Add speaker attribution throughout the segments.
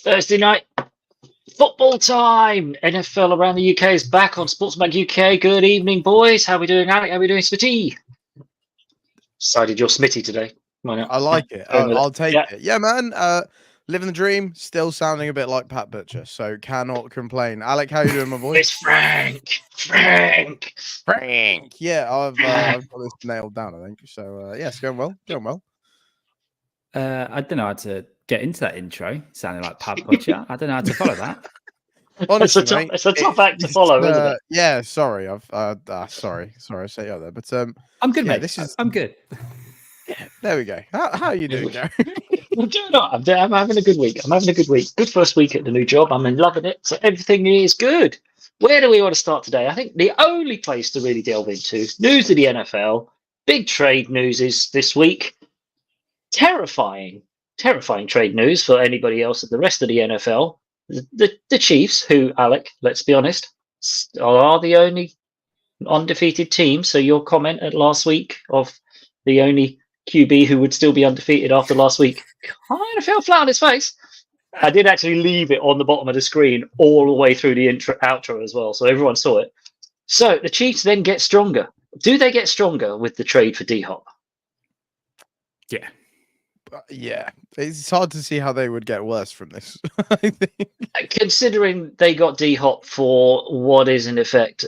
Speaker 1: Thursday night football time. NFL Around the UK is back on Sportsmag UK. Good evening, boys. How are we doing, Alec? How are we doing, Smitty? Decided you're Smitty today. Why not?
Speaker 2: I like it.
Speaker 1: Going with
Speaker 2: I'll take
Speaker 1: Yeah.
Speaker 2: it. Yeah, man. Living the dream. Still sounding a bit like Pat Butcher, so cannot complain. Alec, how you doing, my boy?
Speaker 1: It's Frank. Frank.
Speaker 2: Yeah, I've got this nailed down, I think. So yeah, it's going well. Going well.
Speaker 3: I don't know how to get into that intro. Sounding like Pat Butcher. I don't know how to follow that.
Speaker 2: Honestly,
Speaker 1: it's a tough act to follow, isn't it?
Speaker 2: Yeah, sorry. Sorry, I set you up there, but
Speaker 3: I'm good,
Speaker 2: yeah,
Speaker 3: mate. I'm good.
Speaker 2: Yeah, there we go. How are you doing, Gary?
Speaker 1: I'm doing all right. I'm having a good week. Good first week at the new job. I'm loving it. So everything is good. Where do we want to start today? I think the only place to really delve into news of the NFL, big trade news is this week. Terrifying trade news for anybody else at the rest of the NFL. The Chiefs, who, Alec, let's be honest, are the only undefeated team. So your comment at last week of the only QB who would still be undefeated after last week kind of fell flat on his face. I did actually leave it on the bottom of the screen all the way through the outro as well, so everyone saw it. So the Chiefs then get stronger. Do they get stronger with the trade for D-Hop?
Speaker 3: Yeah.
Speaker 2: Yeah, it's hard to see how they would get worse from this. I think.
Speaker 1: Considering they got D-Hop for what is in effect,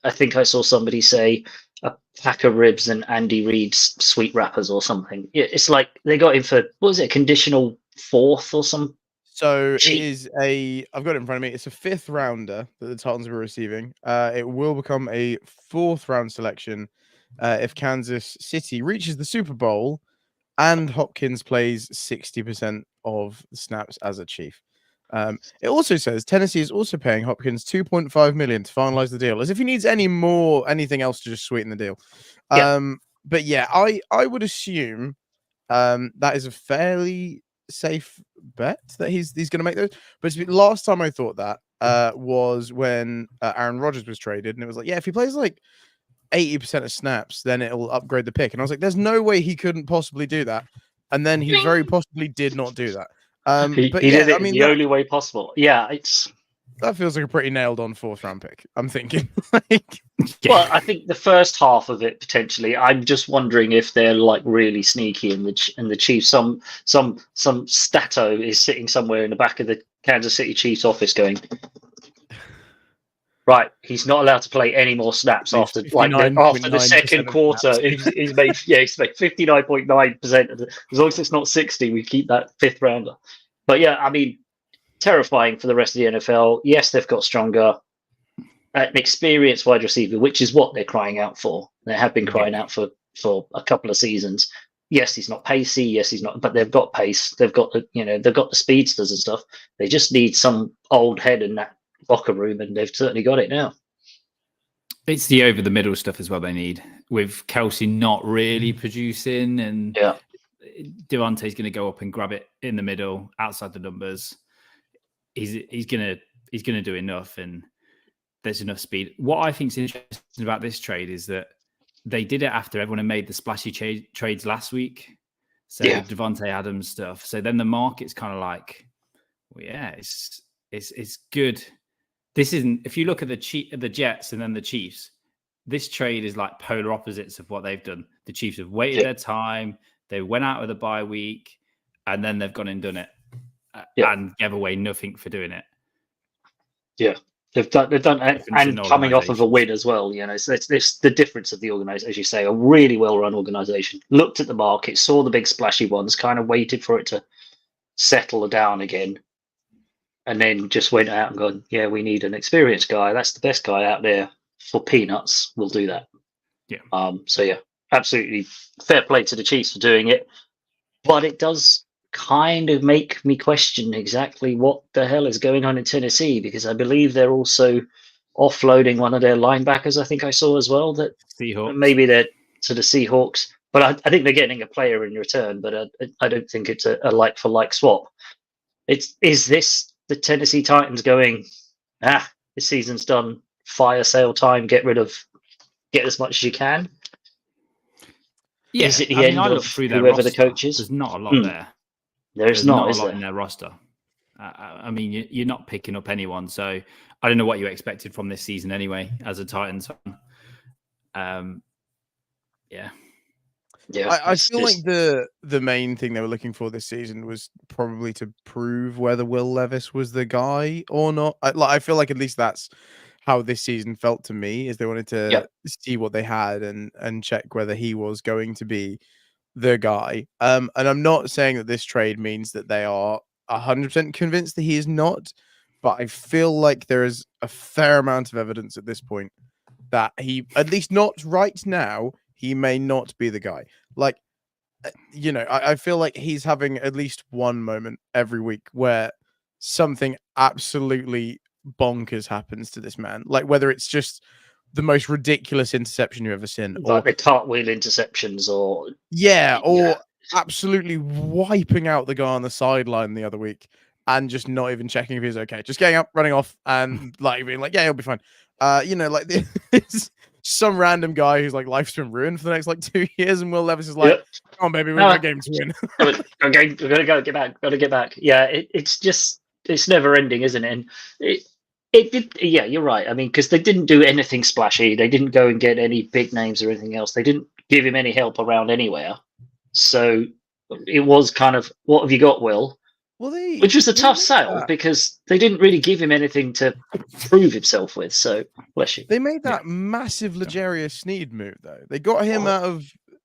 Speaker 1: I think I saw somebody say a pack of ribs and Andy Reid's sweet wrappers or something. It's like they got him for, what was it, conditional fourth or something?
Speaker 2: So it is I've got it in front of me. It's a 5th rounder that the Titans were receiving. It will become a 4th round selection if Kansas City reaches the Super Bowl and Hopkins plays 60% of the snaps as a Chief. It also says Tennessee is also paying Hopkins $2.5 million to finalize the deal, as if he needs anything else to just sweeten the deal. But yeah, I would assume that is a fairly safe bet that he's going to make those. But last time I thought that was when Aaron Rodgers was traded, and it was like, yeah, if he plays like 80% of snaps, then it'll upgrade the pick. And I was like, there's no way he couldn't possibly do that. And then he very possibly did not do that.
Speaker 1: He did it the only way possible. Yeah,
Speaker 2: that feels like a pretty nailed on 4th round pick, I'm thinking.
Speaker 1: Well, I think the first half of it potentially. I'm just wondering if they're like really sneaky in the Chiefs. Some stato is sitting somewhere in the back of the Kansas City Chiefs office going, right, he's not allowed to play any more snaps after the second quarter. He's made 59.9%. As long as it's not 60, we keep that 5th rounder. But yeah, I mean, terrifying for the rest of the NFL. Yes, they've got stronger, an experienced wide receiver, which is what they're crying out for. They have been crying out for a couple of seasons. Yes, he's not pacey. Yes, he's not, but they've got pace. They've got the speedsters and stuff. They just need some old head in that locker room, and they've certainly got it now.
Speaker 3: It's the over the middle stuff as well they need, with Kelsey not really producing, and Devontae's going to go up and grab it in the middle outside the numbers. He's going to do enough, and there's enough speed. What I think is interesting about this trade is that they did it after everyone had made the splashy trades last week. So Devontae Adams stuff. So then the market's kind of like, well, yeah, it's good. This isn't. If you look at the Jets and then the Chiefs, this trade is like polar opposites of what they've done. The Chiefs have waited their time. They went out with a bye week, and then they've gone and done it, and gave away nothing for doing it.
Speaker 1: Yeah, they've done, and coming off of a win as well. So it's the difference of the organization, as you say, a really well-run organization. Looked at the market, saw the big splashy ones, kind of waited for it to settle down again. And then just went out and gone, yeah, we need an experienced guy. That's the best guy out there for peanuts. We'll do that.
Speaker 3: Yeah.
Speaker 1: So yeah, absolutely fair play to the Chiefs for doing it. But it does kind of make me question exactly what the hell is going on in Tennessee, because I believe they're also offloading one of their linebackers. I think I saw as well that
Speaker 3: Seahawks.
Speaker 1: Maybe they're to the Seahawks. But I think they're getting a player in return. But I don't think it's a like for like swap. Is this the Tennessee Titans going, this season's done, fire sale time, get as much as you can?
Speaker 3: Yeah,
Speaker 1: is it the end of whoever the coach is?
Speaker 3: There's not a lot there.
Speaker 1: There's not
Speaker 3: a lot in their roster. I mean, you're not picking up anyone, so I don't know what you expected from this season anyway. As a Titans fan, yeah.
Speaker 2: I feel like the main thing they were looking for this season was probably to prove whether Will Levis was the guy or not. I feel like at least that's how this season felt to me, is they wanted to see what they had and check whether he was going to be the guy. And I'm not saying that this trade means that they are 100% convinced that he is not, but I feel like there is a fair amount of evidence at this point that he, at least not right now, he may not be the guy. Like, you know, I feel like he's having at least one moment every week where something absolutely bonkers happens to this man. Like, whether it's just the most ridiculous interception you've ever seen,
Speaker 1: like the cartwheel interceptions, or
Speaker 2: absolutely wiping out the guy on the sideline the other week and just not even checking if he's okay, just getting up, running off, and like being like, yeah, he'll be fine. You know, like this some random guy who's like life's been ruined for the next like 2 years, and Will Levis is like, "Come on, baby, we've got a game to win.
Speaker 1: We're gonna go get back. Yeah, it's never ending, isn't it? And it did. Yeah, you're right. I mean, because they didn't do anything splashy. They didn't go and get any big names or anything else. They didn't give him any help around anywhere. So it was kind of, what have you got, Will?
Speaker 2: Well,
Speaker 1: which was a tough sell because they didn't really give him anything to prove himself with. So bless you.
Speaker 2: They made that massive L'Jarius Sneed move though. They got him out of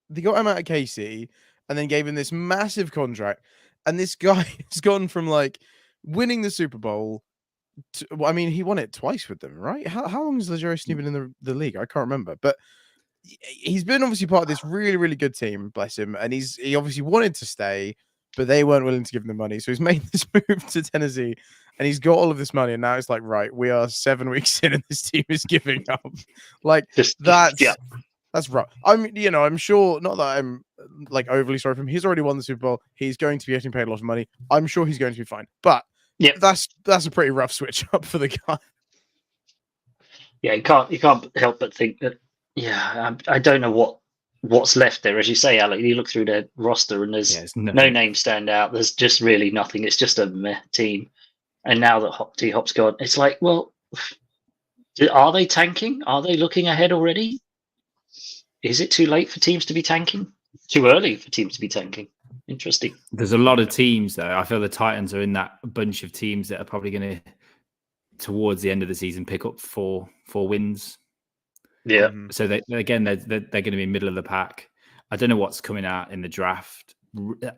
Speaker 2: KC and then gave him this massive contract. And this guy has gone from like winning the Super Bowl to, well, I mean, he won it twice with them, right? How long has L'Jarius Sneed been in the league? I can't remember, but he's been obviously part of this really, really good team, bless him. And he obviously wanted to stay, but they weren't willing to give him the money. So he's made this move to Tennessee and he's got all of this money. And now it's like, right, we are 7 weeks in and this team is giving up. Like, that's rough. I mean, you know, I'm sure, not that I'm like overly sorry for him. He's already won the Super Bowl. He's going to be getting paid a lot of money. I'm sure he's going to be fine. But that's a pretty rough switch up for the guy.
Speaker 1: Yeah, you can't help but think that, I don't know what's left there. As you say, Alec, you look through their roster and there's no names stand out. There's just really nothing. It's just a meh team. And now that T-Hop's gone, it's like, well, are they tanking? Are they looking ahead already? Is it too late for teams to be tanking? Too early for teams to be tanking? Interesting.
Speaker 3: There's a lot of teams, though. I feel the Titans are in that bunch of teams that are probably going to, towards the end of the season, pick up four wins.
Speaker 1: Yeah.
Speaker 3: So they're going to be middle of the pack. I don't know what's coming out in the draft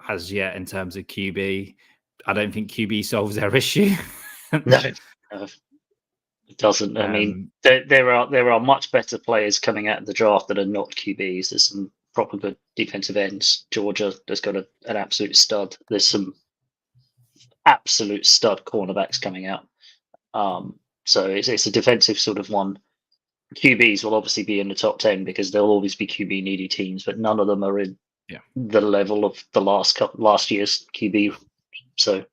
Speaker 3: as yet in terms of QB. I don't think QB solves their issue.
Speaker 1: No, it doesn't. I mean, there are much better players coming out of the draft that are not QBs. There's some proper good defensive ends. Georgia has got an absolute stud. There's some absolute stud cornerbacks coming out. So it's a defensive sort of one. QBs will obviously be in the top 10 because there'll always be QB needy teams, but none of them are in the level of the last year's QB. So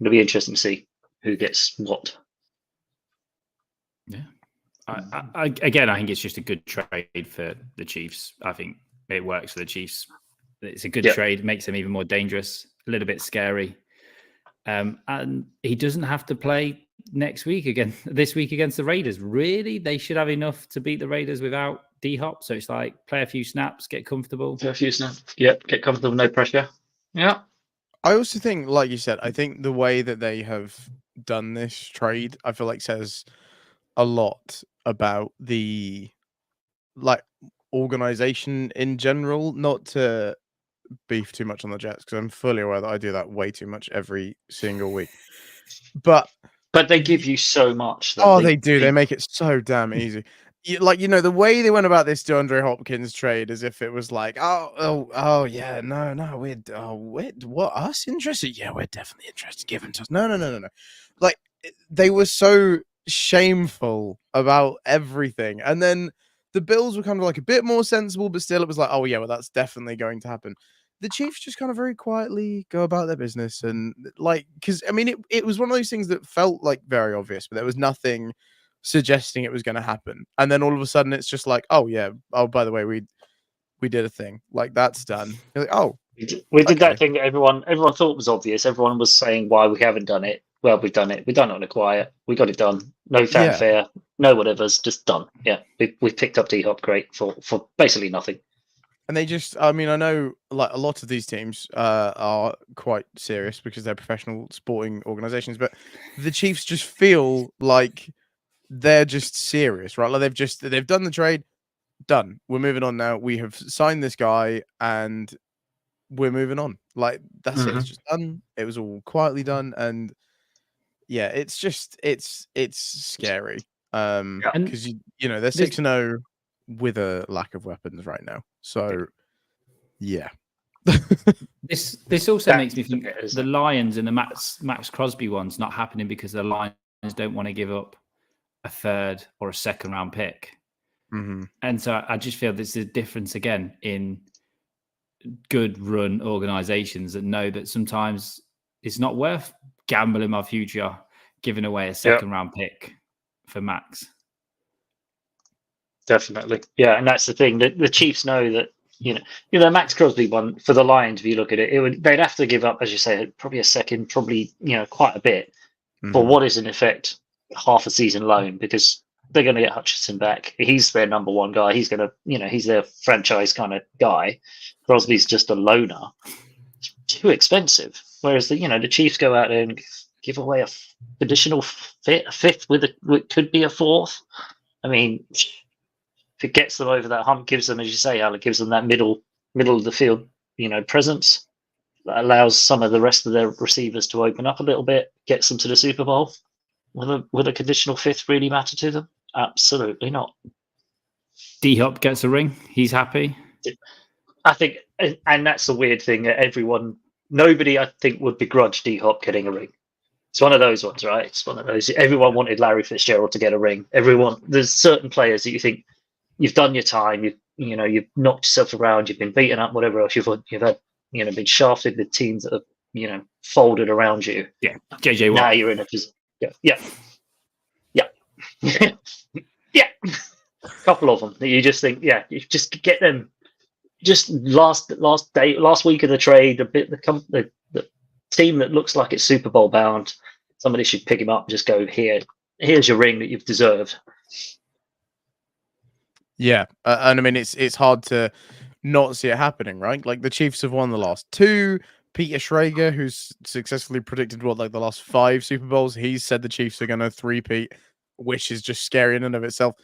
Speaker 1: it'll be interesting to see who gets what.
Speaker 3: Yeah. I think it's just a good trade for the Chiefs. I think it works for the Chiefs. It's a good trade, makes them even more dangerous, a little bit scary. And he doesn't have to play this week against the Raiders. Really? They should have enough to beat the Raiders without D-Hop. So it's like, play a few snaps, get comfortable.
Speaker 1: Play a few snaps. Yep, get comfortable, no pressure. Yeah.
Speaker 2: I also think, like you said, I think the way that they have done this trade, I feel like says a lot about the organization in general. Not to beef too much on the Jets, because I'm fully aware that I do that way too much every single week. But
Speaker 1: they give you so much.
Speaker 2: They do. They make it so damn easy. The way they went about this DeAndre Hopkins trade, as if it was like, what, us interested? Yeah, we're definitely interested. Give him to us. No. Like, they were so shameful about everything, and then the Bills were kind of like a bit more sensible, but still, it was like, oh yeah, well, that's definitely going to happen. The Chiefs just kind of very quietly go about their business, and because I mean, it was one of those things that felt like very obvious, but there was nothing suggesting it was going to happen. And then all of a sudden, it's just like, oh yeah, by the way, we did a thing, like that's done. You're like, oh,
Speaker 1: we did that thing that everyone thought was obvious. Everyone was saying why we haven't done it. well, we've done it. We've done it on the quiet. We got it done. No fanfare, no whatever's, just done. Yeah, we picked up D-Hop, great, for basically nothing.
Speaker 2: And they just, I mean, I know like a lot of these teams are quite serious because they're professional sporting organizations, but the Chiefs just feel like they're just serious, right? Like they've done the trade, done. We're moving on now. We have signed this guy and we're moving on. Like that's it. It's just done. It was all quietly done. And yeah, it's just, it's scary. Because you know, they're 6-0 with a lack of weapons right now. So yeah.
Speaker 3: This also makes me think the Lions and the Max Crosby one's not happening because the Lions don't want to give up a third or a second round pick. And so I just feel there's a difference again in good run organizations that know that sometimes it's not worth gambling my future, giving away a second round pick for Max.
Speaker 1: Definitely. Yeah. And that's the thing that the Chiefs know that, you know, Max Crosby one for the Lions, if you look at it, they'd have to give up, as you say, probably a second, probably, you know, quite a bit for what is in effect half a season loan, because they're going to get Hutchinson back. He's their number one guy. He's going to, you know, he's their franchise kind of guy. Crosby's just a loaner. It's too expensive. Whereas the Chiefs go out there and give away a additional fifth with could be a fourth. I mean, if it gets them over that hump, gives them, as you say, Al, it gives them that middle of the field, you know, presence that allows some of the rest of their receivers to open up a little bit, gets them to the Super Bowl. Will a conditional fifth really matter to them? Absolutely not.
Speaker 3: D-Hop gets a ring. He's happy.
Speaker 1: I think, and that's the weird thing that nobody, I think, would begrudge D-Hop getting a ring. It's one of those ones, right? It's one of those. Everyone wanted Larry Fitzgerald to get a ring. There's certain players that you think you've done your time. You've knocked yourself around. You've been beaten up. Whatever else you've had. Been shafted with teams that have folded around you.
Speaker 3: Yeah, JJ Watt.
Speaker 1: Now you're in a position. Yeah. Yeah. A couple of them that you just think, you just get them. Just last week of the trade, the team that looks like it's Super Bowl bound, somebody should pick him up and just go, here's your ring that you've deserved.
Speaker 2: Yeah, and I mean it's hard to not see it happening, right? Like the Chiefs have won the last two. Peter Schrager, who's successfully predicted the last 5 Super Bowls, he's said the Chiefs are going to three-peat, which is just scary in and of itself.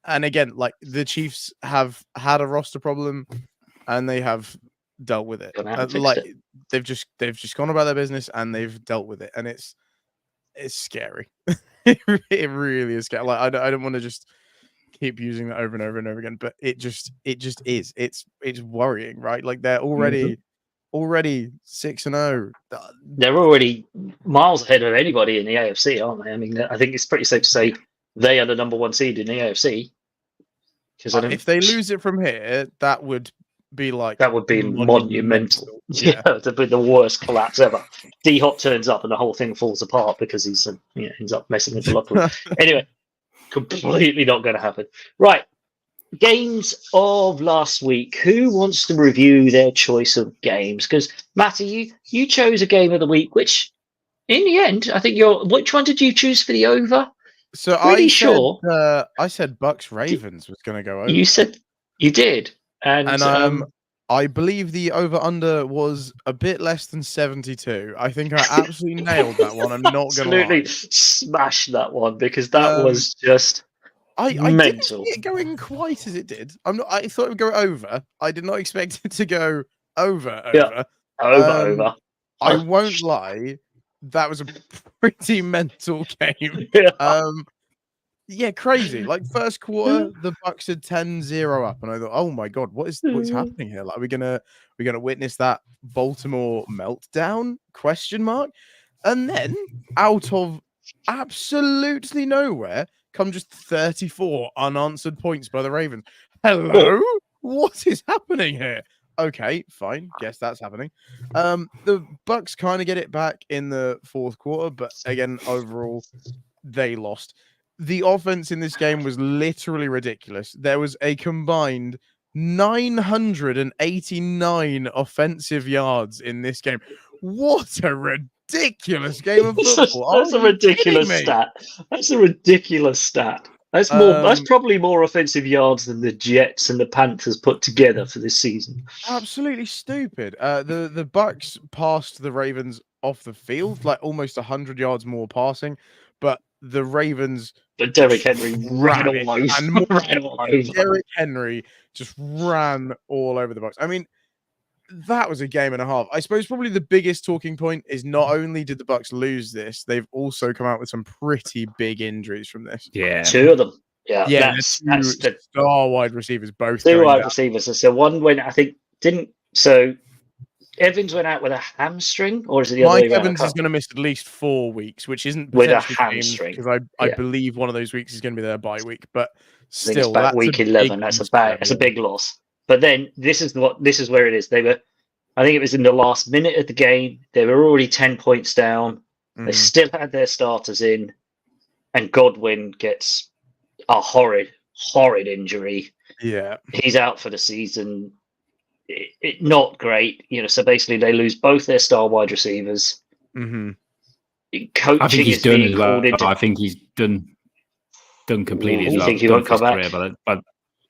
Speaker 2: And again, like the Chiefs have had a roster problem, and they have dealt with it. They've just gone about their business and they've dealt with it, and it's scary. It really is scary. Like I don't want to just keep using that over and over and over again, but it just is. It's worrying, right? Like they're already 6-0.
Speaker 1: They're already miles ahead of anybody in the AFC, aren't they? I mean, I think it's pretty safe to say they are the number 1 seed in the AFC.
Speaker 2: If they lose it from here, that would be
Speaker 1: monumental. Yeah, that'd be the worst collapse ever. D-Hop turns up and the whole thing falls apart because he's ends up messing with the locker room. Anyway, completely not going to happen. Right. Games of last week. Who wants to review their choice of games? Because Matty, you chose a game of the week, which in the end, I think which one did you choose for the over?
Speaker 2: So I said Bucks Ravens was going to go over.
Speaker 1: You said you did, and
Speaker 2: I believe the over under was a bit less than 72. I think I absolutely nailed that one. I'm not going to
Speaker 1: absolutely smashed that one because that was just. I
Speaker 2: didn't see it going quite as it did. I thought it would go over. I did not expect it to go over.
Speaker 1: Yeah, over.
Speaker 2: I won't lie. That was a pretty mental game. Yeah, crazy. Like first quarter, the Bucks had 10-0 up, and I thought, oh my god, what is happening here? Like, we're gonna witness that Baltimore meltdown? ? And then out of absolutely nowhere come just 34 unanswered points by the Ravens. Hello? What is happening here? Okay, fine. Guess that's happening. The Bucks kind of get it back in the fourth quarter, but again, overall, they lost. The offense in this game was literally ridiculous. There was a combined 989 offensive yards in this game. What a ridiculous game of football.
Speaker 1: That's a ridiculous stat. That's a ridiculous stat. That's more. That's probably more offensive yards than the Jets and the Panthers put together for this season.
Speaker 2: Absolutely stupid. The Bucks passed the Ravens off the field, like almost 100 yards more passing, but the Ravens.
Speaker 1: But Derrick Henry ran all over.
Speaker 2: And
Speaker 1: ran all over.
Speaker 2: Derrick Henry just ran all over the Bucks. I mean, that was a game and a half. I suppose probably the biggest talking point is not only did the Bucks lose this, they've also come out with some pretty big injuries from this.
Speaker 3: Yeah,
Speaker 1: 2 of them. Yeah,
Speaker 2: that's the star wide receivers both.
Speaker 1: 2 wide receivers. So one went, I think, didn't. So Evans went out with a hamstring, or is it the other way around?
Speaker 2: Mike Evans is going to miss at least 4 weeks, which isn't
Speaker 1: with a hamstring.
Speaker 2: Because I believe one of those weeks is going to be their bye week. But still,
Speaker 1: that's week 11. That's a big loss. But then this is where it is. They were, I think it was in the last minute of the game. They were already 10 points down. They still had their starters in, and Godwin gets a horrid injury.
Speaker 2: Yeah,
Speaker 1: he's out for the season. Not great, So basically, they lose both their star wide receivers.
Speaker 2: Coaching
Speaker 3: I think he's done as well. I think he's done completely as well.
Speaker 1: You think he won't come back?
Speaker 3: But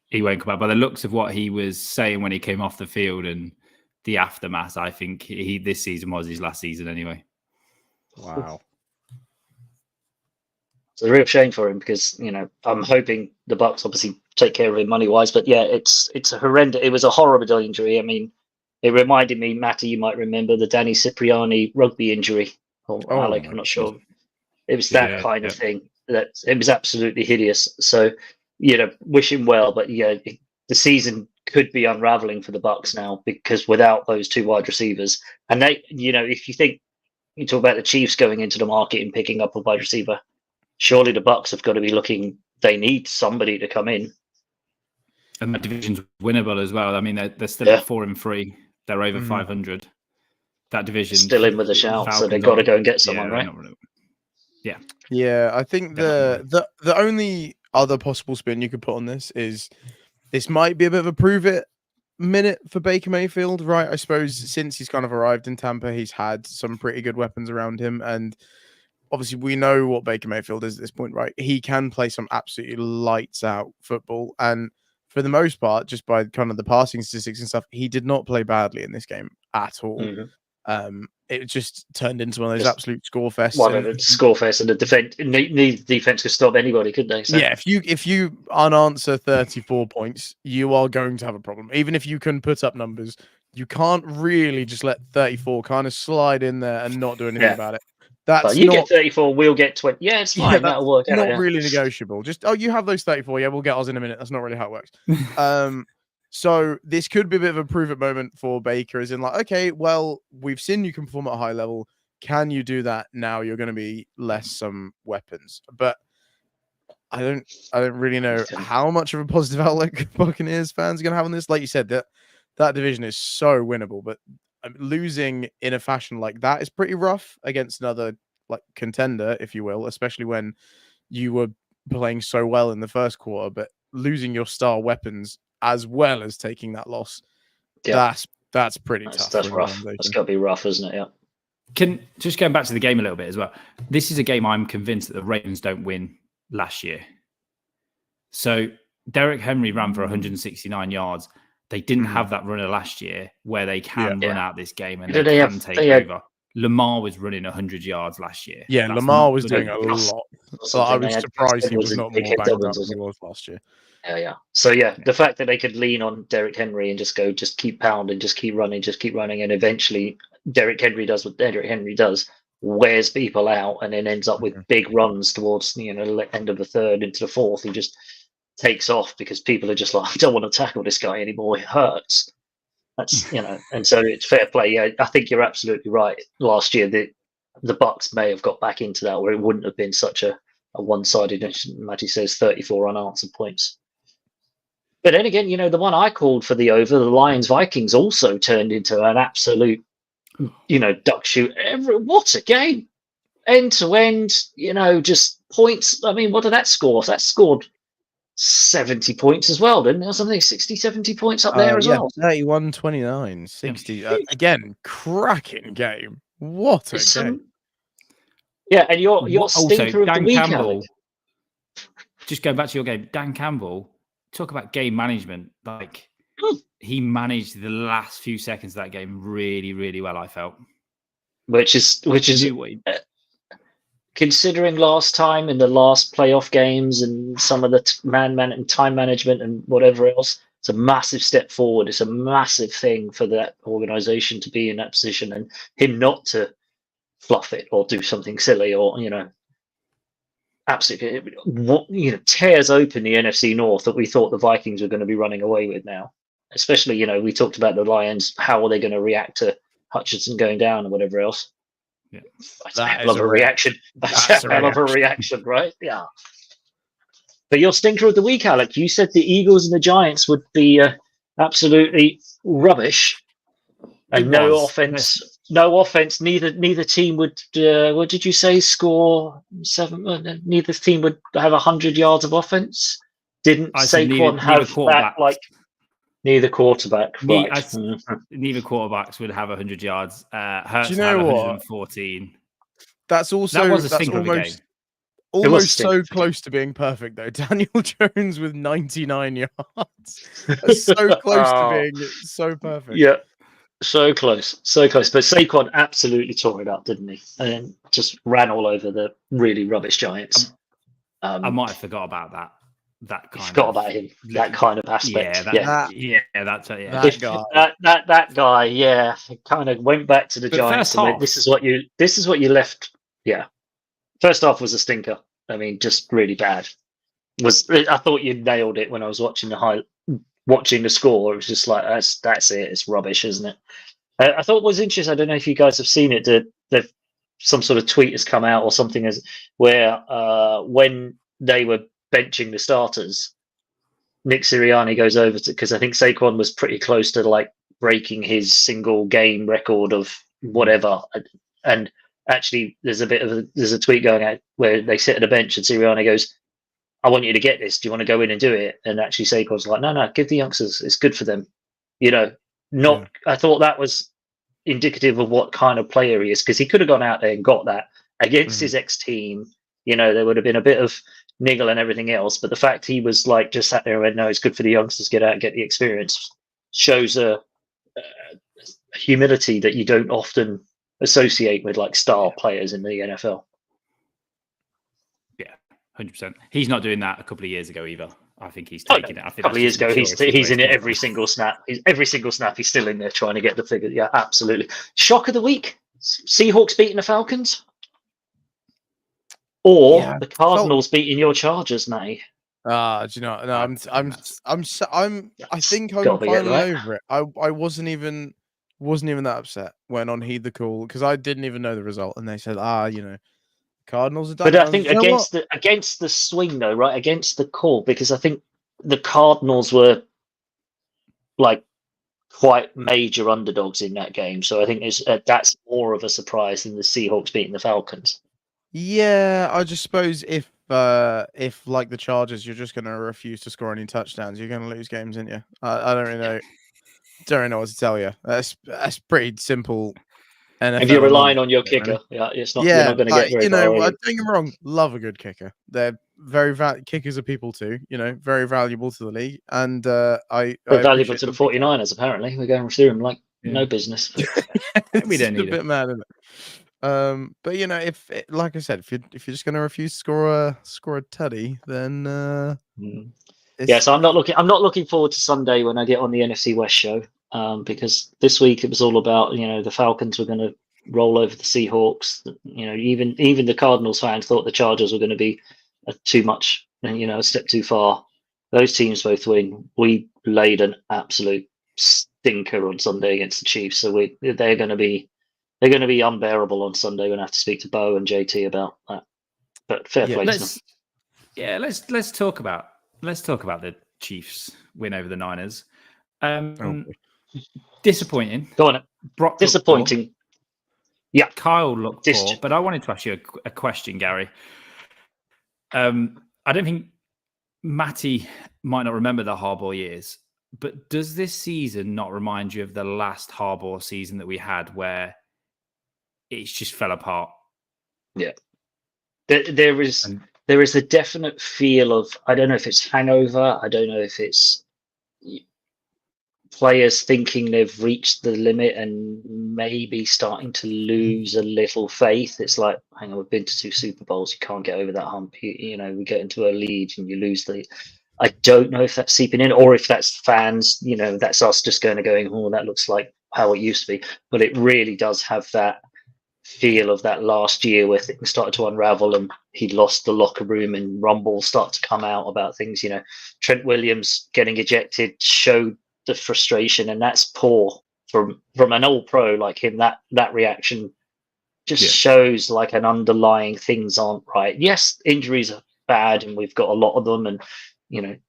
Speaker 3: he won't come back. By the looks of what he was saying when he came off the field and the aftermath, I think this season was his last season anyway.
Speaker 2: Wow.
Speaker 1: It's a real shame for him because, I'm hoping the Bucks obviously take care of him money-wise. But, yeah, it's a horrendous... It was a horrible injury. I mean, it reminded me, Matty, you might remember the Danny Cipriani rugby injury. Or Alec, I'm not sure. It was that kind of thing. It was absolutely hideous. So... wish him well, but the season could be unraveling for the Bucks now because without those 2 wide receivers, and they, if you talk about the Chiefs going into the market and picking up a wide receiver, surely the Bucks have got to be looking. They need somebody to come in,
Speaker 3: and the division's winnable as well. I mean, they're still at 4-3. They're over 500. That division
Speaker 1: still in with a shout, so they've got to go and get someone, right?
Speaker 2: Yeah. I think the only other possible spin you could put on this is this might be a bit of a prove it minute for Baker Mayfield, right? I suppose since he's kind of arrived in Tampa, he's had some pretty good weapons around him. And obviously we know what Baker Mayfield is at this point, right? He can play some absolutely lights out football. And for the most part, just by kind of the passing statistics and stuff, he did not play badly in this game at all. It just turned into one of those absolute score fests.
Speaker 1: One of the score fests, and the defense. Neither defense could stop anybody, could they? So.
Speaker 2: Yeah, if you unanswer 34 points, you are going to have a problem. Even if you can put up numbers, you can't really just let 34 kind of slide in there and not do anything about it. That's
Speaker 1: you get 34, we'll get 20. Yeah, it's fine. That'll work out.
Speaker 2: Not really negotiable. Just you have those 34. Yeah, we'll get ours in a minute. That's not really how it works. So this could be a bit of a prove it moment for Baker, as in like, okay, well, we've seen you can perform at a high level. Can you do that now? You're going to be less some weapons, but I don't really know how much of a positive outlook Buccaneers fans are going to have on this. Like you said, that division is so winnable, but losing in a fashion like that is pretty rough against another like contender, if you will, especially when you were playing so well in the first quarter, but losing your star weapons as well as taking that loss, that's pretty tough.
Speaker 1: That's rough. It's got to be rough, isn't it? Yeah.
Speaker 3: Just going back to the game a little bit as well. This is a game I'm convinced that the Ravens don't win last year. So Derrick Henry ran for 169 yards. They didn't have that runner last year where they can run out this game and they can take over. Lamar was running 100 yards last year.
Speaker 2: Yeah, Lamar was doing a lot. So I was surprised he was not more banged up than he was last year.
Speaker 1: Yeah. So the fact that they could lean on Derrick Henry and just keep pounding, just keep running, and eventually Derrick Henry does what Derrick Henry does, wears people out, and then ends up with big runs towards the end of the third into the fourth. He just takes off because people are just like, I don't want to tackle this guy anymore. It hurts. That's and so it's fair play. Yeah, I think you're absolutely right. Last year, the Bucks may have got back into that where it wouldn't have been such a one-sided. Matty says 34 unanswered points. But then again, the one I called for the over, the Lions-Vikings, also turned into an absolute, duck shoot. What a game. End to end, just points. I mean, what did that score? That scored 70 points as well, didn't it? Something 60, 70 points up there as well.
Speaker 2: 31, 29, 60. Again, cracking game. What a game.
Speaker 1: Yeah, and your stinker of the
Speaker 3: Dan
Speaker 1: week,
Speaker 3: Campbell.
Speaker 1: Alec.
Speaker 3: Just going back to your game, Dan Campbell. Talk about game management. Like he managed the last few seconds of that game really, really well. I felt,
Speaker 1: which is considering last time in the last playoff games and some of the time management and whatever else, it's a massive step forward. It's a massive thing for that organization to be in that position and him not to fluff it or do something silly or, absolutely, tears open the NFC North that we thought the Vikings were going to be running away with now. Especially, we talked about the Lions, how are they going to react to Hutchinson going down and whatever else?
Speaker 3: Yeah.
Speaker 1: That's a hell of a reaction. That's a hell of a reaction, right? Yeah. But your stinker of the week, Alec, you said the Eagles and the Giants would be absolutely rubbish. And no offense. Neither team would. What did you say? Score 7. Neither team would have 100 yards of offense. Didn't Saquon have that? Like neither quarterback. Right.
Speaker 3: Neither quarterbacks would have 100 yards. Hurts
Speaker 2: Do you know
Speaker 3: had
Speaker 2: what?
Speaker 3: 114.
Speaker 2: That was almost so close to being perfect, though. Daniel Jones with 99 yards. That's so close to being so perfect.
Speaker 1: Yeah. So close. But Saquon absolutely tore it up, didn't he? And just ran all over the really rubbish Giants.
Speaker 3: I might have forgot about that. That
Speaker 1: kind of aspect. That guy. Yeah, kind of went back to the Giants and went, this is what you left. Yeah, first half was a stinker. I mean, just really bad. I thought you nailed it when I was watching the score. It was just like that's it. It's rubbish, isn't it? I thought it was interesting. I don't know if you guys have seen it. That some sort of tweet has come out or something where when they were benching the starters, Nick Sirianni goes over to, because I think Saquon was pretty close to like breaking his single game record of whatever. And actually, there's a tweet going out where they sit at a bench and Sirianni goes, "I want you to get this. Do you want to go in and do it?" And actually, Saquon's like, "No, give the youngsters. It's good for them." I thought that was indicative of what kind of player he is, because he could have gone out there and got that against his ex-team. There would have been a bit of niggle and everything else, but the fact he was like just sat there and went, "No, it's good for the youngsters, get out and get the experience," shows a humility that you don't often associate with like star players in the NFL.
Speaker 3: Yeah, 100%. He's not doing that a couple of years ago either. I think he's taking it. I think
Speaker 1: a couple of years ago, he's in it every single snap. He's still in there trying to get the figure. Yeah, absolutely. Shock of the week: Seahawks beating the Falcons, or the Cardinals beating your Chargers, Matty.
Speaker 2: Do you know? No, I think I'm finally over it. I wasn't even that upset when on Heed the Call, because I didn't even know the result, and they said, Cardinals are done.
Speaker 1: But I think against the swing though, right? Against the call, because I think the Cardinals were like quite major underdogs in that game. So I think that's more of a surprise than the Seahawks beating the Falcons.
Speaker 2: Yeah, I just suppose if like the Chargers, you're just going to refuse to score any touchdowns, you're going to lose games, aren't you? I don't really know. Don't really know what to tell you. That's pretty simple. NFL,
Speaker 1: if you're relying on your kicker, it's not. You're not going to get very far.
Speaker 2: Don't get me wrong. Love a good kicker. They're very kickers are people too. Very valuable to the league, and
Speaker 1: they're valuable to the 49ers. Apparently, we're going through them like no business.
Speaker 3: We don't need
Speaker 2: a bit mad, isn't it? But if like I said, if you're just going to refuse to score a tutty, then
Speaker 1: so I'm not looking forward to Sunday when I get on the NFC West show. Because this week it was all about, the Falcons were going to roll over the Seahawks. Even the Cardinals fans thought the Chargers were going to be too much, a step too far. Those teams both win. We laid an absolute stinker on Sunday against the Chiefs, so they're going to be unbearable on Sunday. We're going to have to speak to Bo and JT about that. But fair play to them.
Speaker 3: Let's talk about the Chiefs win over the Niners. Disappointing.
Speaker 1: Go on.
Speaker 3: Brock
Speaker 1: disappointing. Yeah.
Speaker 3: Kyle looked poor, but I wanted to ask you a question, Gary. I don't think Matty might not remember the Harbaugh years, but does this season not remind you of the last Harbaugh season that we had where it just fell apart?
Speaker 1: Yeah. There is a definite feel of, I don't know if it's hangover. I don't know if it's players thinking they've reached the limit and maybe starting to lose a little faith. It's like, hang on, we've been to 2 Super Bowls. You can't get over that hump. We get into a lead and you lose the. I don't know if that's seeping in or if that's fans. That's us just going, oh, that looks like how it used to be. But it really does have that feel of that last year where things started to unravel and he lost the locker room and rumbles start to come out about things. Trent Williams getting ejected showed the frustration, and that's poor from an all pro like him. That reaction just shows like an underlying things aren't right. Yes, injuries are bad and we've got a lot of them, and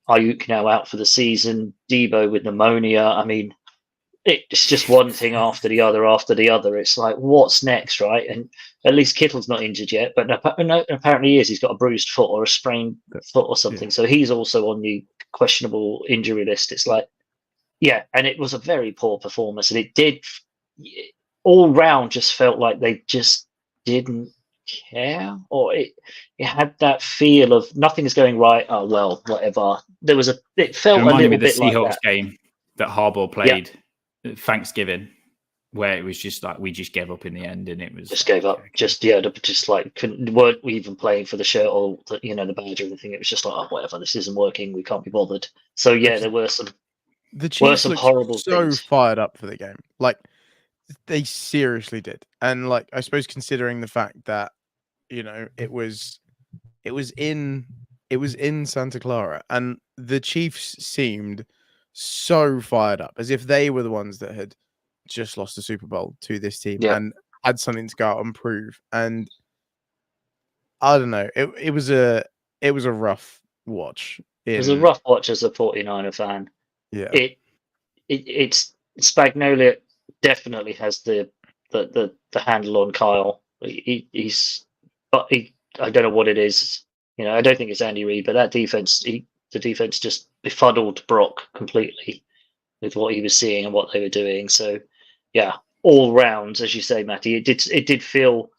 Speaker 1: Ayuk now out for the season, Debo with pneumonia. I mean, it's just one thing after the other after the other. It's like, what's next, right? And at least Kittle's not injured yet, but apparently he is. He's got a bruised foot or a sprained foot or something, so he's also on the questionable injury list. It's like, yeah, and it was a very poor performance, and it did all round just felt like they just didn't care, or it had that feel of nothing is going right. Oh well, whatever. It felt a little bit like that.
Speaker 3: Seahawks game that Harbaugh played Thanksgiving, where it was just like we just gave up in the end, and it was
Speaker 1: just gave up. Just like weren't we even playing for the shirt or the badge or anything? It was just like, oh whatever, this isn't working. We can't be bothered. So yeah, there were some.
Speaker 2: The Chiefs looked
Speaker 1: horrible
Speaker 2: so
Speaker 1: things.
Speaker 2: Fired up for the game. Like, they seriously did. And like, I suppose considering the fact that, it was in Santa Clara, and the Chiefs seemed so fired up, as if they were the ones that had just lost the Super Bowl to this team and had something to go out and prove. And I don't know, it was a rough watch.
Speaker 1: It was a rough watch as a 49er fan.
Speaker 2: Yeah,
Speaker 1: it's Spagnolia definitely has the handle on Kyle. I don't know what it is. I don't think it's Andy Reid, but that defense, the defense just befuddled Brock completely with what he was seeing and what they were doing. So yeah, all round, as you say, Matty, it did feel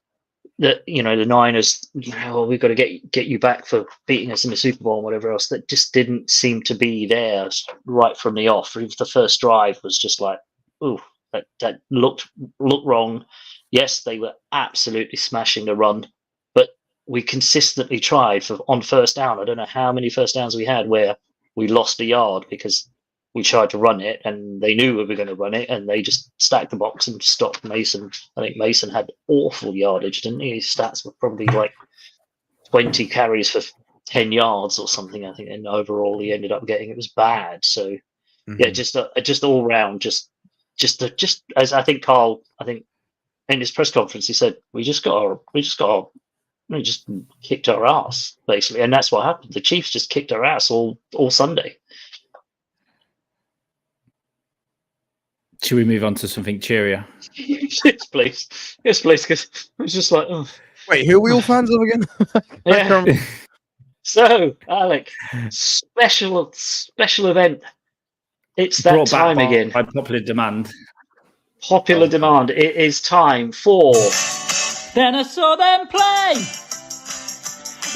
Speaker 1: that the Niners, we've got to get you back for beating us in the Super Bowl and whatever else. That just didn't seem to be there right from the off. The first drive was just like, ooh, that looked wrong. Yes, they were absolutely smashing the run, but we consistently tried on first down. I don't know how many first downs we had where we lost a yard because we tried to run it and they knew we were going to run it and they just stacked the box and stopped Mason. I think Mason had awful yardage, didn't he? His stats were probably like 20 carries for 10 yards or something, I think. And overall he ended up getting, it was bad. So yeah, just all round, just as I think Carl, in his press conference, he said, we just kicked our ass basically. And that's what happened. The Chiefs just kicked our ass all Sunday.
Speaker 3: Should we move on to something cheerier?
Speaker 1: Yes, please. Because it was just like, oh.
Speaker 2: Wait, who are we all fans of again?
Speaker 1: Yeah. So, Alec, special event. It's that
Speaker 3: Brought
Speaker 1: time
Speaker 3: back
Speaker 1: again.
Speaker 3: By popular demand.
Speaker 1: Popular demand. It is time for.
Speaker 4: Then I saw them play.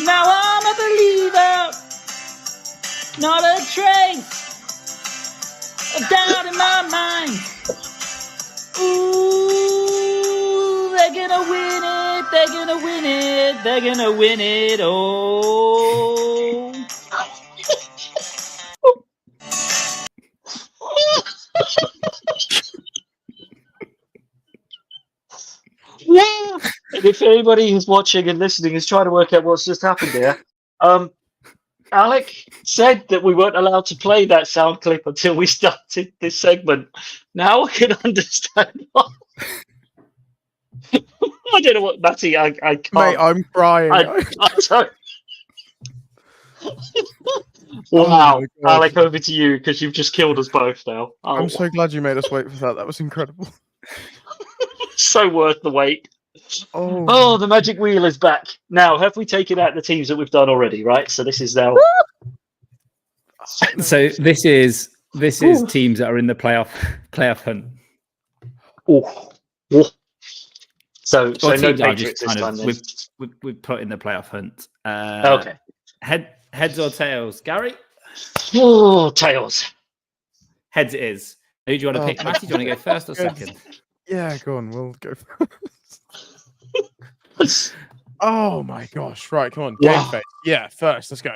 Speaker 4: Now I'm a believer. Not a trace of doubt in my mind. Ooh, they're gonna win it. They're gonna win it. They're gonna win it. Oh.
Speaker 1: Yeah. And if anybody who's watching and listening is trying to work out what's just happened here, Alec said that we weren't allowed to play that sound clip until we started this segment. Now I can understand why. I don't know what, Matty, I can't.
Speaker 2: Mate, I'm crying.
Speaker 1: I don't. Wow. Alec, over to you, because you've just killed us both now. Oh.
Speaker 2: I'm so glad you made us wait for that. That was incredible.
Speaker 1: So worth the wait. Oh, the magic wheel is back. Now, have we taken out the teams that we've done already, right? So this is now.
Speaker 3: So this is teams that are in the playoff hunt.
Speaker 1: Oh. So
Speaker 3: Well,
Speaker 1: no
Speaker 3: teams I've
Speaker 1: Patriots
Speaker 3: just
Speaker 1: this time then.
Speaker 3: we've put in the playoff hunt.
Speaker 1: Okay.
Speaker 3: Heads or tails, Gary?
Speaker 1: Oh, tails.
Speaker 3: Heads it is. Who do you want to pick? Matty, do you want to go first or
Speaker 2: Good.
Speaker 3: second?
Speaker 2: Yeah, go on. We'll go. Oh my gosh! Right, come on, game
Speaker 1: Wow.
Speaker 2: face. Yeah, first. Let's go.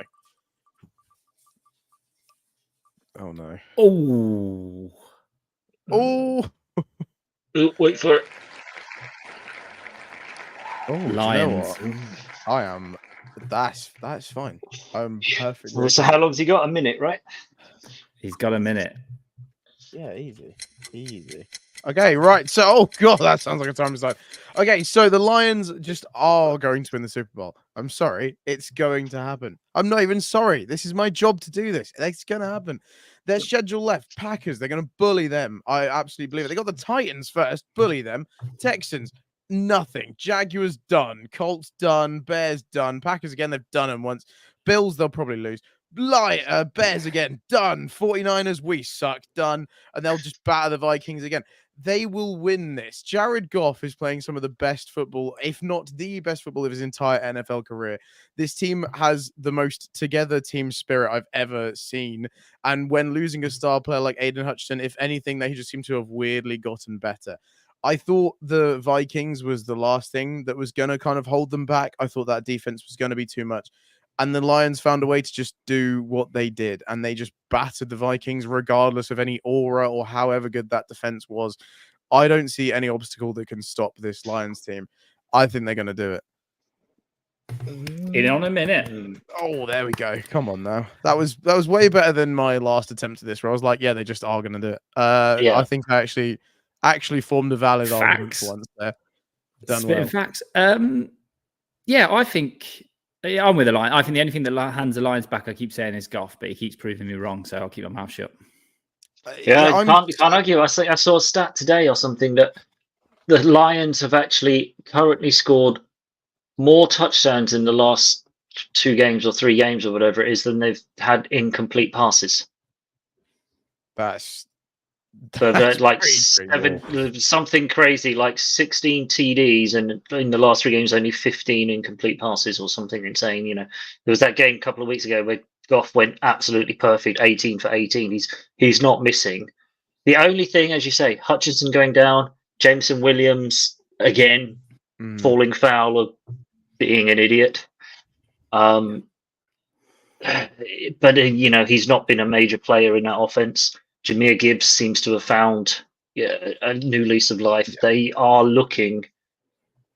Speaker 2: Oh no.
Speaker 3: Oh,
Speaker 2: Oh.
Speaker 1: Wait for it.
Speaker 2: Oh, do you know
Speaker 3: Lions.
Speaker 2: what? I am. That's fine. I'm perfectly.
Speaker 1: So
Speaker 2: okay.
Speaker 1: how long's he got? A minute, right?
Speaker 3: He's got a minute.
Speaker 2: Yeah, easy. Okay, right. So, oh god, that sounds like a time to start. Okay, so the Lions just are going to win the Super Bowl. I'm sorry, it's going to happen. I'm not even sorry. This is my job to do this. It's going to happen. Their schedule left: Packers. They're going to bully them. I absolutely believe it. They got the Titans first. Bully them. Texans. Nothing. Jaguars done. Colts done. Bears done. Packers again. They've done them once. Bills. They'll probably lose. Bears again, done. 49ers, we suck, done. And they'll just batter the Vikings again. They will win this. Jared Goff is playing some of the best football, if not the best football of his entire NFL career. This team has the most together team spirit I've ever seen. And when losing a star player like Aiden Hutchinson, if anything, they just seem to have weirdly gotten better. I thought the Vikings was the last thing that was going to kind of hold them back. I thought that defense was going to be too much. And the Lions found a way to just do what they did. And they just battered the Vikings regardless of any aura or however good that defense was. I don't see any obstacle that can stop this Lions team. I think they're going to do it.
Speaker 3: In on a minute.
Speaker 2: Oh, there we go. Come on now. That was way better than my last attempt at this where I was like, yeah, they just are going to do it. Yeah. I think I actually formed a valid argument for once there. Done well.
Speaker 3: Facts. Yeah, I think... Yeah, I'm with the line. I think the only thing that hands the Lions back, I keep saying, is Goff, but he keeps proving me wrong, so I'll keep my mouth shut.
Speaker 1: Yeah, you can't argue. I saw a stat today or something that the Lions have actually currently scored more touchdowns in the last 2 games or 3 games or whatever it is than they've had incomplete passes.
Speaker 2: That's
Speaker 1: like something crazy, like 16 TDs, and in the last 3 games, only 15 incomplete passes or something insane. You know, there was that game a couple of weeks ago where Goff went absolutely perfect, 18 for 18. He's not missing. The only thing, as you say, Hutchinson going down, Jameson Williams again falling foul of being an idiot. But you know, he's not been a major player in that offense. Jahmyr Gibbs seems to have found a new lease of life. Yeah. They are looking,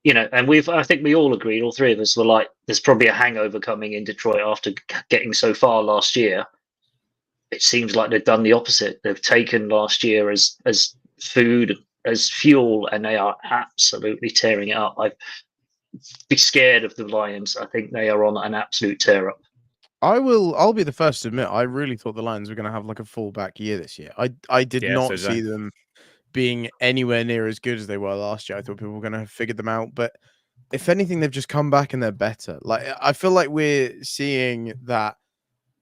Speaker 1: you know, and I think we all agreed, all 3 of us were like, there's probably a hangover coming in Detroit after getting so far last year. It seems like they've done the opposite. They've taken last year as food, as fuel, and they are absolutely tearing it up. I'd be scared of the Lions. I think they are on an absolute tear up.
Speaker 2: I'll be the first to admit, I really thought the Lions were going to have like a fullback year this year. I did not see them being anywhere near as good as they were last year. I thought people were going to have figured them out, but if anything, they've just come back and they're better. Like, I feel like we're seeing that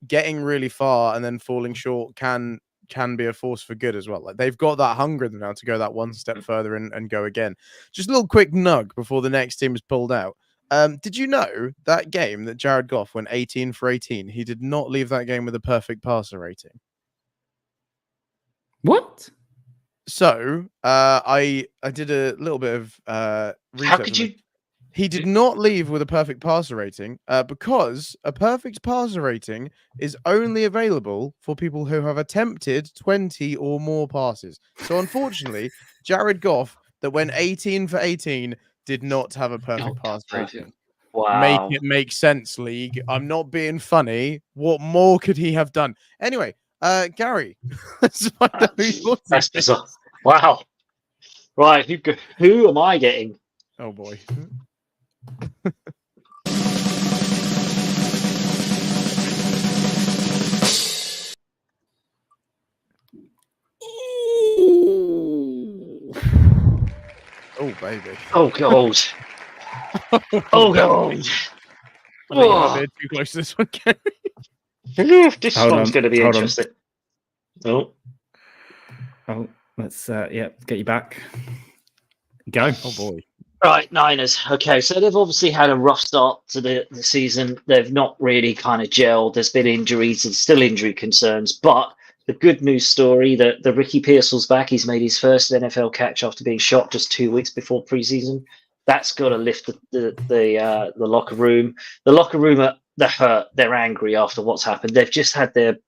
Speaker 2: getting really far and then falling short can be a force for good as well. Like, they've got that hunger now to go that one step further and go again. Just a little quick nug before the next team is pulled out. Did you know that game that Jared Goff went 18 for 18? He did not leave that game with a perfect passer rating.
Speaker 3: What?
Speaker 2: So, I did a little bit of research.
Speaker 1: How could you?
Speaker 2: He did not leave with a perfect passer rating because a perfect passer rating is only available for people who have attempted 20 or more passes. So, unfortunately, Jared Goff, that went 18 for 18, did not have a perfect pass rating.
Speaker 1: Wow.
Speaker 2: Make it make sense, league. I'm not being funny. What more could he have done? Anyway, Gary, let's find out who
Speaker 1: that's bizarre. Wow. Right, who am I getting?
Speaker 2: Oh boy. Oh baby.
Speaker 1: Oh god. Oh god.
Speaker 2: I think I'm a bit too close to this one.
Speaker 1: This one's going to be interesting. Oh,
Speaker 3: let's get you back. Go.
Speaker 2: Oh boy.
Speaker 1: Right, Niners. Okay, so they've obviously had a rough start to the season. They've not really kind of gelled. There's been injuries and still injury concerns. But the good news story that the Ricky Pearsall's back. He's made his first NFL catch after being shot just 2 weeks before preseason. That's got to lift the locker room. The locker room they're hurt. They're angry after what's happened. They've just had their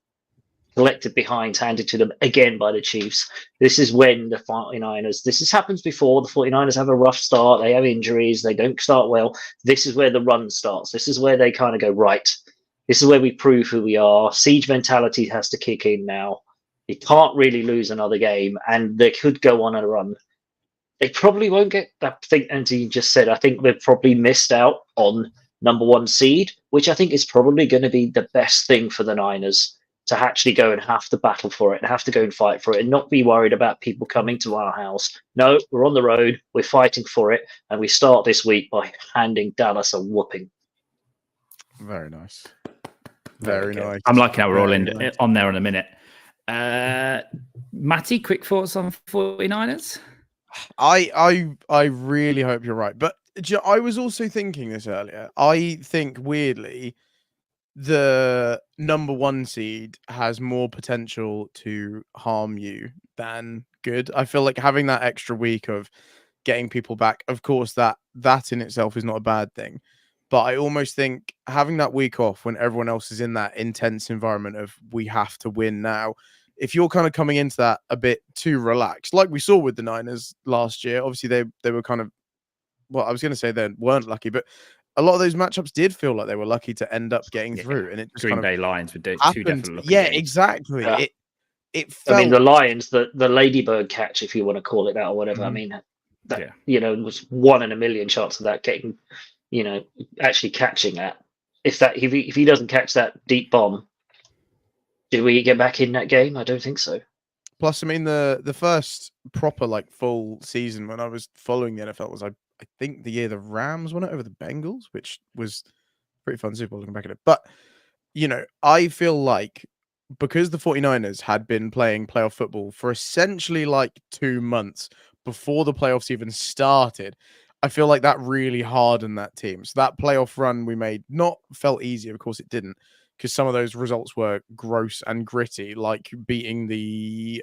Speaker 1: collected behind handed to them again by the Chiefs. This is when the 49ers, happens before, the 49ers have a rough start, they have injuries, they don't start well. This is where the run starts. This is where they kind of go, right, this is where we prove who we are. Siege mentality has to kick in now. You can't really lose another game, and they could go on a run. They probably won't get that thing, as you just said. I think they've probably missed out on number 1 seed, which I think is probably going to be the best thing for the Niners, to actually go and have to battle for it and have to go and fight for it and not be worried about people coming to our house. No, we're on the road, we're fighting for it, and we start this week by handing Dallas a whooping.
Speaker 2: Very nice. Very nice.
Speaker 3: I'm liking how we're all on there in a minute. Matty, quick thoughts on 49ers?
Speaker 2: I really hope you're right. But I was also thinking this earlier. I think, weirdly, the number 1 seed has more potential to harm you than good. I feel like having that extra week of getting people back, of course, that in itself is not a bad thing. But I almost think having that week off when everyone else is in that intense environment of we have to win now, if you're kind of coming into that a bit too relaxed, like we saw with the Niners last year, obviously they were kind of, well, I was going to say they weren't lucky, but a lot of those matchups did feel like they were lucky to end up getting through, and it just
Speaker 3: Green Bay Lions with 2 definite looking
Speaker 2: yeah,
Speaker 3: games.
Speaker 2: Exactly.
Speaker 1: Yeah.
Speaker 2: It felt...
Speaker 1: I mean, the Lions, the Ladybird catch, if you want to call it that or whatever. I mean, that was 1 in a million chance of that getting, actually catching that. If he doesn't catch that deep bomb, do we get back in that game? I don't think so.
Speaker 2: Plus, I mean, the first proper full season when I was following the NFL was I think the year the Rams won it over the Bengals, which was pretty fun Super Bowl looking back at it. But, I feel like because the 49ers had been playing playoff football for essentially 2 months before the playoffs even started, I feel like that really hardened that team. So that playoff run we made felt easy. Of course it didn't, because some of those results were gross and gritty, like beating the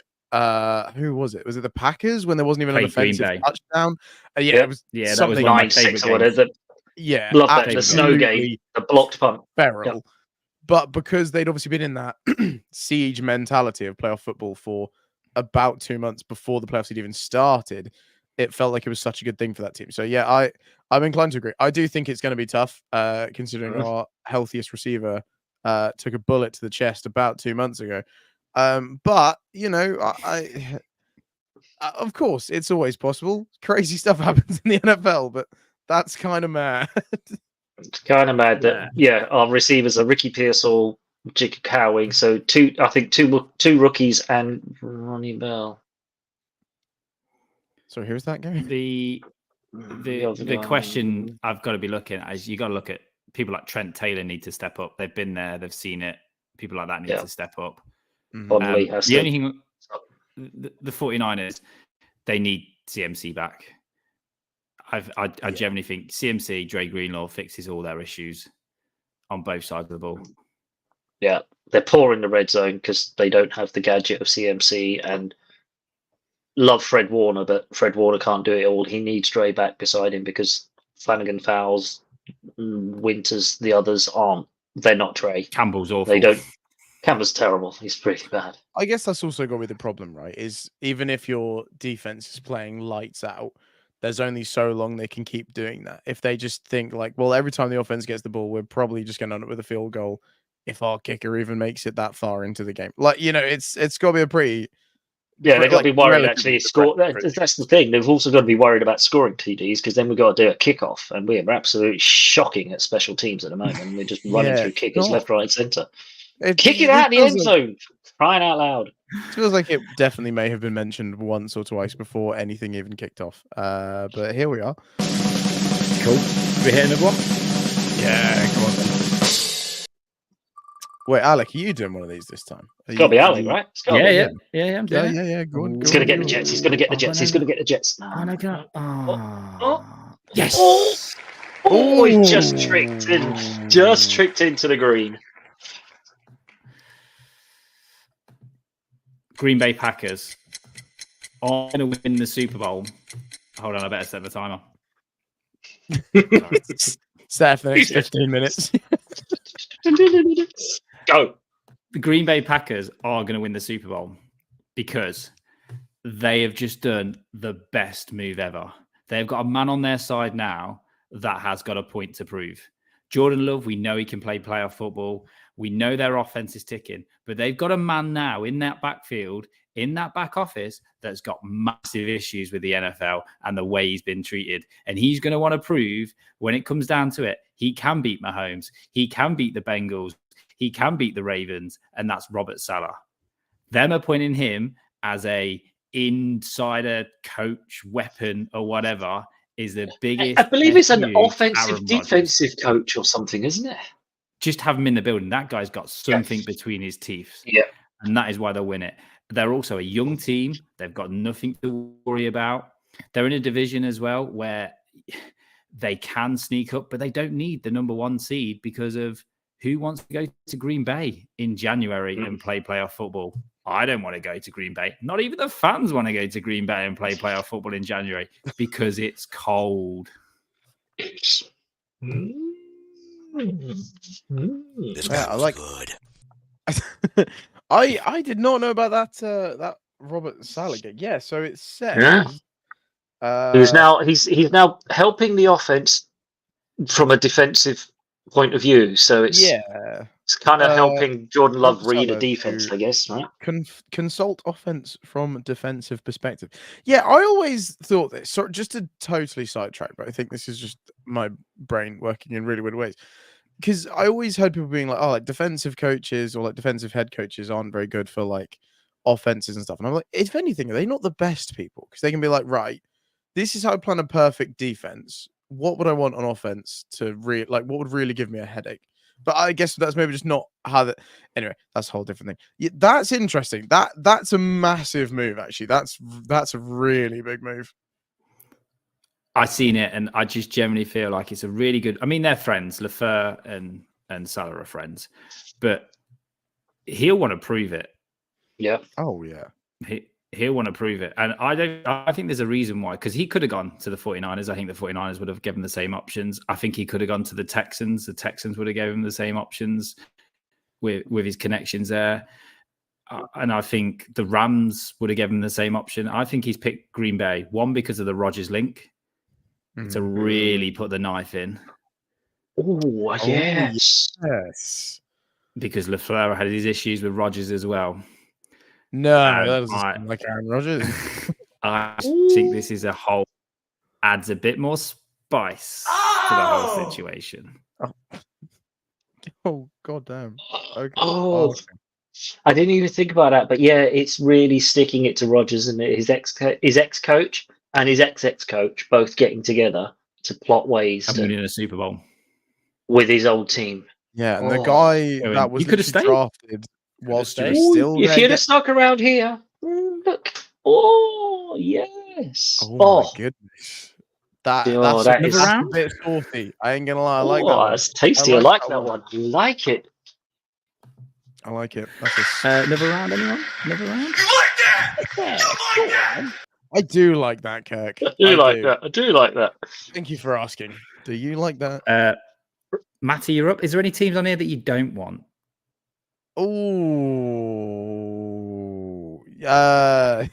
Speaker 2: who was it? Was it the Packers when there wasn't even an offensive touchdown?
Speaker 1: It
Speaker 2: was
Speaker 3: that was 9-6
Speaker 1: or whatever.
Speaker 2: Yeah,
Speaker 1: love that. The snow game, the blocked punt.
Speaker 2: Feral.
Speaker 1: Yep.
Speaker 2: But because they'd obviously been in that siege mentality of playoff football for about 2 months before the playoffs had even started, it felt like it was such a good thing for that team. So yeah, I'm inclined to agree. I do think it's going to be tough, considering our healthiest receiver took a bullet to the chest about 2 months ago. But I of course it's always possible. Crazy stuff happens in the NFL, but that's kind of mad.
Speaker 1: It's kind of mad that our receivers are Ricky Pearsall, Jacob Cowing. So two rookies and Ronnie Bell.
Speaker 2: So here's that game.
Speaker 3: The question I've got to be looking at is you got to look at people like Trent Taylor need to step up. They've been there, they've seen it. People like that need to step up.
Speaker 1: The only thing,
Speaker 3: the 49ers, they need CMC back. I generally think CMC, Dre Greenlaw fixes all their issues on both sides of the ball.
Speaker 1: Yeah, they're poor in the red zone because they don't have the gadget of CMC, and love Fred Warner, but Fred Warner can't do it all. He needs Dre back beside him because Flanagan, Fowles, Winters, the others aren't. They're not Dre.
Speaker 3: Campbell's awful.
Speaker 1: They don't. Campbell's terrible. He's pretty bad.
Speaker 2: I guess that's also got to be the problem, right? Is even if your defense is playing lights out, there's only so long they can keep doing that. If they just think well, every time the offense gets the ball, we're probably just going to end up with a field goal if our kicker even makes it that far into the game. It's got to be a pretty...
Speaker 1: Yeah, they've got to be worried actually. That's the thing. They've also got to be worried about scoring TDs because then we've got to do a kickoff, and we're absolutely shocking at special teams at the moment. We're just running through kickers left, right, centre. Kick it out the end zone. Crying out loud.
Speaker 2: It feels like it definitely may have been mentioned once or twice before anything even kicked off. But here we are.
Speaker 3: Cool. We hit another one?
Speaker 2: Yeah, come on then. Wait, Alec, are you doing one of these this time?
Speaker 1: It's got to be Alec, right?
Speaker 3: Yeah.
Speaker 2: I'm doing it.
Speaker 1: Go on. He's going to get the Jets. He's going to get the Jets. He's going to get the Jets.
Speaker 3: Oh, no, God. Yes.
Speaker 1: Oh, he's just tricked into the green.
Speaker 3: Green Bay Packers are going to win the Super Bowl. Hold on, I better set the timer.
Speaker 2: Set for the next 15 minutes.
Speaker 1: Go.
Speaker 3: The Green Bay Packers are going to win the Super Bowl because they have just done the best move ever. They've got a man on their side now that has got a point to prove. Jordan Love, we know he can play playoff football. We know their offense is ticking, but they've got a man now in that backfield, in that back office, that's got massive issues with the NFL and the way he's been treated. And he's going to want to prove when it comes down to it, he can beat Mahomes. He can beat the Bengals. He can beat the Ravens. And that's Robert Saleh. Them appointing him as a insider coach, weapon or whatever is the biggest.
Speaker 1: I believe it's an offensive
Speaker 3: Aaron
Speaker 1: defensive
Speaker 3: Rodgers.
Speaker 1: coach or something, isn't it?
Speaker 3: Just have him in the building. That guy's got something between his teeth.
Speaker 1: Yeah.
Speaker 3: And that is why they'll win it. They're also a young team. They've got nothing to worry about. They're in a division as well where they can sneak up, but they don't need the number 1 seed because of who wants to go to Green Bay in January and play playoff football. I don't want to go to Green Bay. Not even the fans want to go to Green Bay and play playoff football in January because it's cold.
Speaker 1: This
Speaker 2: I like good. I did not know about that Robert Saleh gig. Yeah, so it's set.
Speaker 1: Yeah. He's now helping the offense from a defensive point of view. So it's kind of helping Jordan Love read a defense, I guess, right?
Speaker 2: Consult offense from defensive perspective. Yeah, I always thought this. So just to totally sidetrack, but I think this is just my brain working in really weird ways. Because I always heard people being like, oh, like defensive coaches or like defensive head coaches aren't very good for like offenses and stuff. And I'm like, if anything, are they not the best people? Because they can be like, right, this is how I plan a perfect defense. What would I want on offense to what would really give me a headache? But I guess that's maybe just not how that. Anyway, that's a whole different thing. Yeah, that's interesting. That's a massive move, actually. That's a really big move.
Speaker 3: I've seen it, and I just generally feel like it's a really good. I mean, they're friends. LaFleur and Saleh are friends, but he'll want to prove it.
Speaker 1: Yeah.
Speaker 2: Oh yeah.
Speaker 3: He'll want to prove it, and I think there's a reason why. Because he could have gone to the 49ers. I think the 49ers would have given the same options. I think he could have gone to the Texans. The Texans would have given him the same options with his connections there. And I think the Rams would have given him the same option. I think he's picked Green Bay, one because of the Rodgers link. To really put the knife in.
Speaker 1: Oh, yes.
Speaker 3: Because LaFleur had his issues with Rodgers as well.
Speaker 2: No, that doesn't sound like Aaron Rodgers.
Speaker 3: I think this is adds a bit more spice to the whole situation.
Speaker 2: Oh, goddamn. Okay.
Speaker 1: Oh, I didn't even think about that. But yeah, it's really sticking it to Rodgers and his ex-coach. And his ex-coach both getting together to plot ways to
Speaker 3: winning a Super Bowl
Speaker 1: with his old team.
Speaker 2: Yeah, and the guy that was drafted whilst he was still.
Speaker 1: If you'd have stuck around here, look. Oh yes.
Speaker 2: Oh my goodness. That's a bit salty. I ain't gonna lie. I like that one.
Speaker 1: That's tasty. I like that one. I like it.
Speaker 2: I like it. That's
Speaker 3: never round, anyone? Never round?
Speaker 5: You like that?
Speaker 1: Yeah,
Speaker 5: Come on.
Speaker 2: I do like that, Kirk.
Speaker 1: I do like that. Thank
Speaker 2: you for asking. Do you like that?
Speaker 3: Matty, you're up. Is there any teams on here that you don't want?
Speaker 2: Oh, I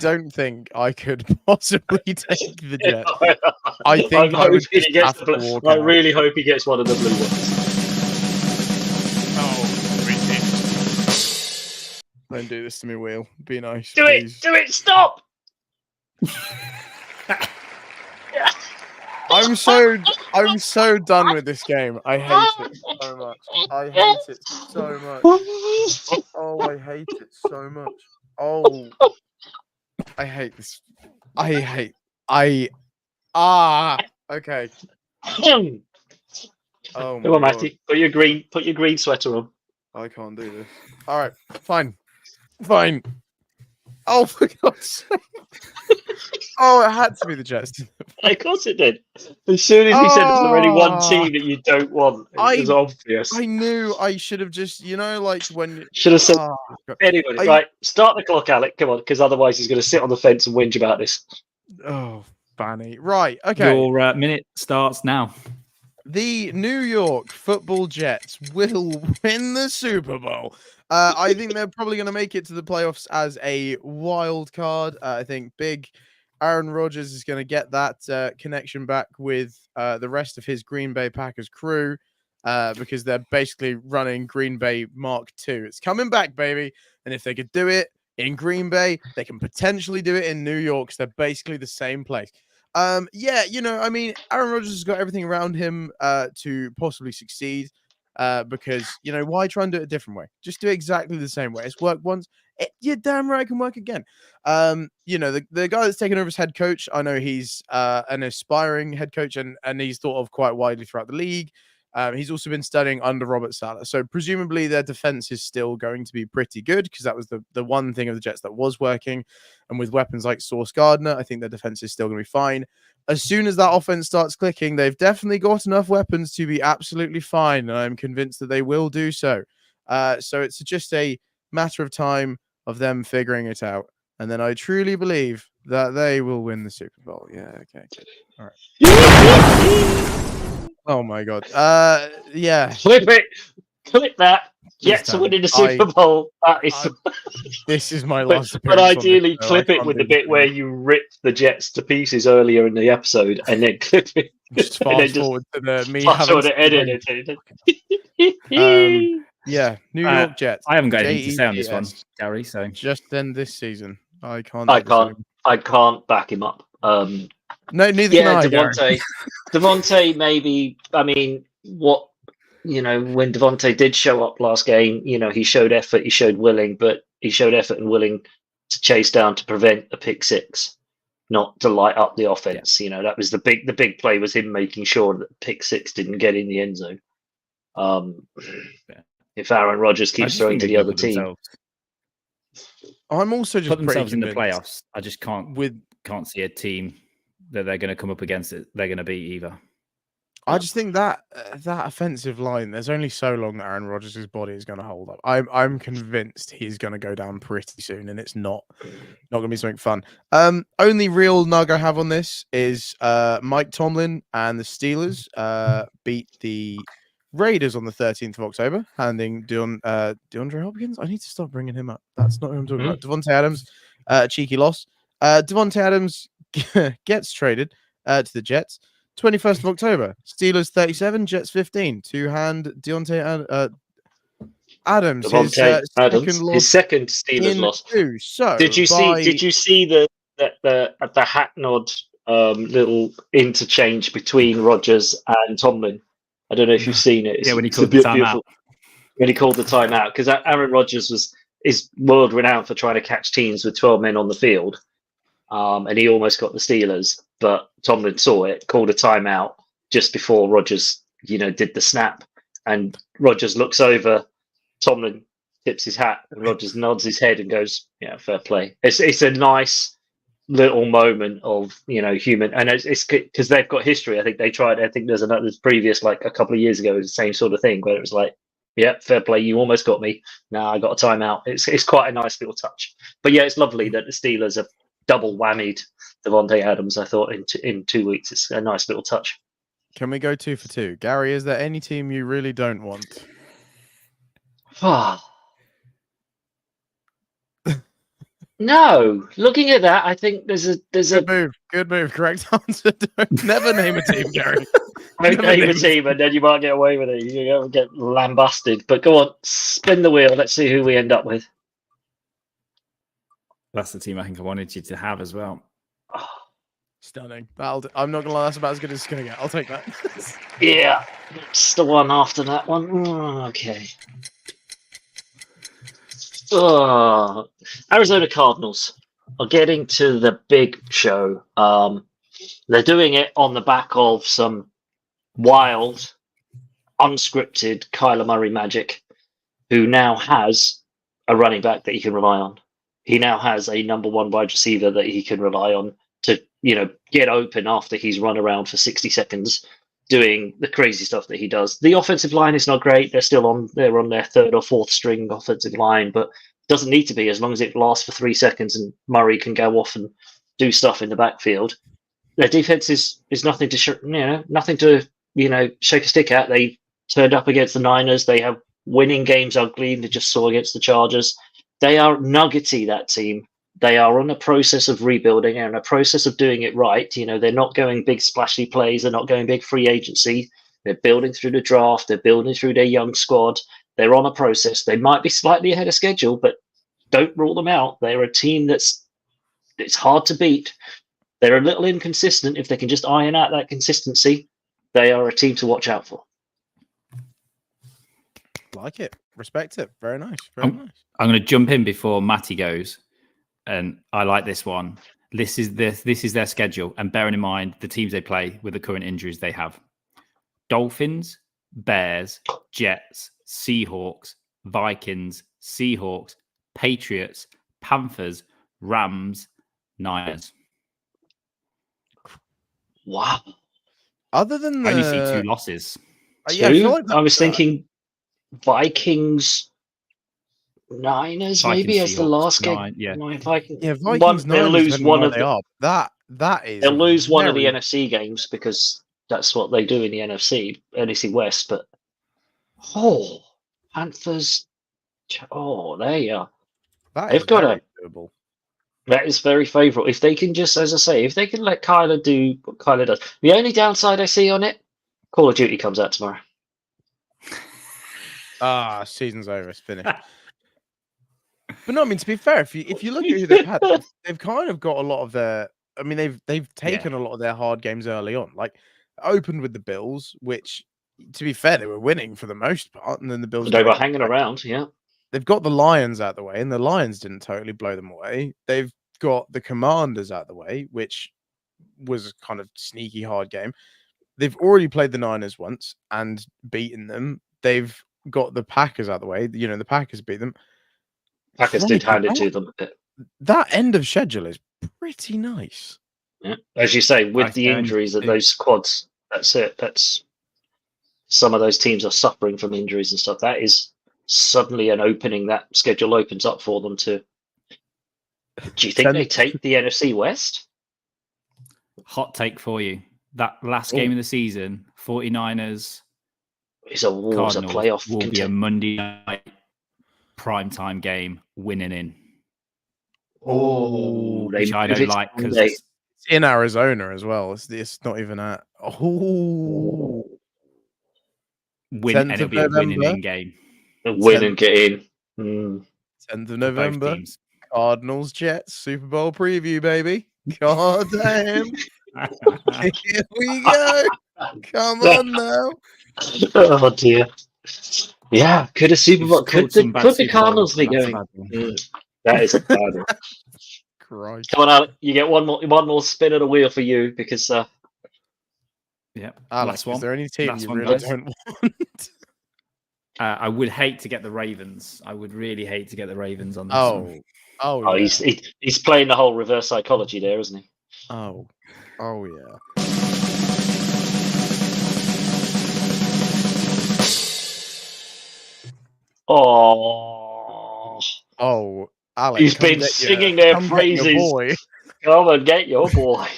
Speaker 2: don't think I could possibly take the Jets. I think I would just have to walk out.
Speaker 1: I really hope he gets one of the blue ones.
Speaker 2: Don't do this to me, Wheel. Be nice.
Speaker 1: Do
Speaker 2: please.
Speaker 1: Do it! Stop!
Speaker 2: I'm so done with this game. I hate it so much. I hate it so much. Oh, I hate it so much. Oh, I hate this. Okay. Oh,
Speaker 1: come on, Matty. Put your green sweater on.
Speaker 2: I can't do this. All right, fine. Oh, for God's sake. Oh, it had to be the Jets.
Speaker 1: Of course it did. As soon as he said there's already one
Speaker 2: Oh,
Speaker 1: team that you don't want, it was obvious.
Speaker 2: I knew I should have just, like when.
Speaker 1: Should have said.
Speaker 2: Oh, God.
Speaker 1: Anyway, right, start the clock, Alec. Come on, because otherwise he's going to sit on the fence and whinge about this.
Speaker 2: Oh, Fanny. Right, okay.
Speaker 3: Your minute starts now.
Speaker 2: The New York Football Jets will win the Super Bowl. I think they're probably going to make it to the playoffs as a wild card. I think big Aaron Rodgers is going to get that connection back with the rest of his Green Bay Packers crew because they're basically running Green Bay Mark II. It's coming back, baby. And if they could do it in Green Bay, they can potentially do it in New York. So they're basically the same place. Aaron Rodgers has got everything around him to possibly succeed because, why try and do it a different way? Just do it exactly the same way. It's worked once. You're damn right it can work again. The guy that's taken over as head coach, I know he's an aspiring head coach and he's thought of quite widely throughout the league. He's also been studying under Robert Saleh. So presumably their defense is still going to be pretty good because that was the one thing of the Jets that was working. And with weapons like Sauce Gardner, I think their defense is still going to be fine. As soon as that offense starts clicking, they've definitely got enough weapons to be absolutely fine. And I'm convinced that they will do so. So it's just a matter of time of them figuring it out. And then I truly believe that they will win the Super Bowl. Yeah, okay, good. All right. Oh my God. Yeah.
Speaker 1: Clip it. Clip that. Jets are winning the Super Bowl. That is.
Speaker 2: This is my last.
Speaker 1: But ideally, clip it with the bit where you ripped the Jets to pieces earlier in the episode, and then clip it.
Speaker 2: Just fast forward to the me
Speaker 1: having to edit it.
Speaker 2: Yeah, New York Jets.
Speaker 3: I haven't got anything to say on this one, Gary. So
Speaker 2: just then this season, I can't
Speaker 1: back him up.
Speaker 2: No, neither can I.
Speaker 1: Devontae, maybe. I mean, when Devontae did show up last game, he showed effort, he showed effort and willing to chase down to prevent a pick six, not to light up the offense. Yeah. That was the big play was him making sure that pick six didn't get in the end zone. If Aaron Rodgers keeps throwing to the other team,
Speaker 2: I'm also just
Speaker 3: put themselves in the playoffs. I just can't see a team that they're going to come up against it. They're going to beat either.
Speaker 2: I just think that offensive line, there's only so long that Aaron Rodgers' body is going to hold up. I'm convinced he's going to go down pretty soon, and it's not going to be something fun. Only real nug I have on this is Mike Tomlin and the Steelers beat the Raiders on the 13th of October, handing DeAndre Hopkins. I need to stop bringing him up. That's not who I'm talking about. Devontae Adams, cheeky loss. Devontae Adams gets traded to the Jets. 21st of October, Steelers 37, Jets 15 to hand Devontae Adams
Speaker 1: his second Steelers loss.
Speaker 2: So
Speaker 1: did you see the hat nod little interchange between Rodgers and Tomlin? I don't know if you've seen it.
Speaker 3: When he called the timeout.
Speaker 1: When he called the timeout, because Aaron Rodgers is world renowned for trying to catch teams with 12 men on the field. And he almost got the Steelers, but Tomlin saw it, called a timeout just before Rodgers, did the snap. And Rodgers looks over, Tomlin tips his hat, and Rodgers nods his head and goes, "Yeah, fair play." It's a nice little moment of human, and it's because they've got history. I think they tried. I think there's previous, like a couple of years ago, the same sort of thing where it was like, "Yeah, fair play. You almost got me. Now I got a timeout." It's quite a nice little touch. But yeah, it's lovely that the Steelers have double whammied Devontae Adams. I thought in 2 weeks, it's a nice little touch.
Speaker 2: Can we go 2 for 2? Gary, is there any team you really don't want?
Speaker 1: No, looking at that, I think there's a
Speaker 2: good move. Correct answer. Never name a team, Gary.
Speaker 1: Don't name a team, and then you might get away with it. You get lambasted. But go on, spin the wheel. Let's see who we end up with.
Speaker 3: That's the team I think I wanted you to have as well.
Speaker 2: Stunning. I'm not gonna lie. That's about as good as it's gonna get. I'll take that.
Speaker 1: Yeah, it's the one after that one. Okay. Arizona Cardinals are getting to the big show. They're doing it on the back of some wild, unscripted Kyler Murray magic, who now has a running back that he can rely on. He now has a number one wide receiver that he can rely on to get open after he's run around for 60 seconds doing the crazy stuff that he does. The offensive line is not great. They're on their third or fourth string offensive line, but doesn't need to be as long as it lasts for 3 seconds and Murray can go off and do stuff in the backfield. Their defense is nothing to nothing to shake a stick at. They turned up against the Niners. They have winning games ugly. They just saw against the Chargers. They are nuggety, that team. They are on a process of rebuilding and a process of doing it right. They're not going big splashy plays. They're not going big free agency. They're building through the draft. They're building through their young squad. They're on a process. They might be slightly ahead of schedule, but don't rule them out. They're a team it's hard to beat. They're a little inconsistent. If they can just iron out that consistency, they are a team to watch out for.
Speaker 2: Like it. Respect it. Very nice.
Speaker 3: I'm going to jump in before Matty goes. And I like this one. This is their schedule. And bearing in mind the teams they play with the current injuries they have. Dolphins, Bears, Jets, Seahawks, Vikings, Seahawks, Patriots, Panthers, Rams, Niners.
Speaker 1: Wow.
Speaker 2: Other than
Speaker 3: I only see 2 losses.
Speaker 2: Yeah, I
Speaker 1: was thinking Vikings, Niners,
Speaker 3: Vikings,
Speaker 1: maybe as the
Speaker 3: Seahawks,
Speaker 1: last game.
Speaker 2: Vikings.
Speaker 1: They'll lose one of
Speaker 2: They'll
Speaker 1: lose one of the NFC games because that's what they do in the NFC West. But Panthers, they are. They've got a.
Speaker 2: doable.
Speaker 1: That is very favourable. If they can just, as I say, if they can let Kyler do what Kyler does. The only downside I see on it, Call of Duty comes out tomorrow.
Speaker 2: Season's over. It's finished. But no, I mean, to be fair, if you look at who they've had, they've kind of got a lot of their. I mean, they've taken a lot of their hard games early on. Like opened with the Bills, which, to be fair, they were winning for the most part, and then the Bills
Speaker 1: they were hanging around. Yeah,
Speaker 2: they've got the Lions out the way, and the Lions didn't totally blow them away. They've got the Commanders out the way, which was a kind of sneaky hard game. They've already played the Niners once and beaten them. They've got the Packers out the way. The Packers beat them.
Speaker 1: Packers did hand it to them a bit.
Speaker 2: That end of schedule is pretty nice.
Speaker 1: Yeah. As you say, with the injuries of those squads, that's it. That's some of those teams are suffering from injuries and stuff. That is suddenly an opening. That schedule opens up for them to. Do you think they take the NFC West?
Speaker 3: Hot take for you. That last game of the season, 49ers.
Speaker 1: It's a Wolves a playoff.
Speaker 3: Will be a Monday night primetime game, winning in. Which I don't like because
Speaker 2: it's in Arizona as well. It's not even at.
Speaker 3: And it'll be a winning in game.
Speaker 1: Win and get in.
Speaker 2: 10th of November. Cardinals Jets Super Bowl preview, baby. God damn. Here we go. Come on now.
Speaker 1: Oh dear. Yeah, could a Super Bowl could the Cardinals be going? That is a bad one.
Speaker 2: Christ.
Speaker 1: Come on, Alec. You get one more spin of the wheel for you because
Speaker 3: yeah.
Speaker 2: Alex, is there any team you really don't want?
Speaker 3: I would hate to get the Ravens. I would really hate to get the Ravens on this one.
Speaker 2: Oh, yeah.
Speaker 1: He's playing the whole reverse psychology there, isn't he?
Speaker 2: Oh yeah.
Speaker 1: Oh,
Speaker 2: Alex,
Speaker 1: he's been singing their praises. Come and get your boy.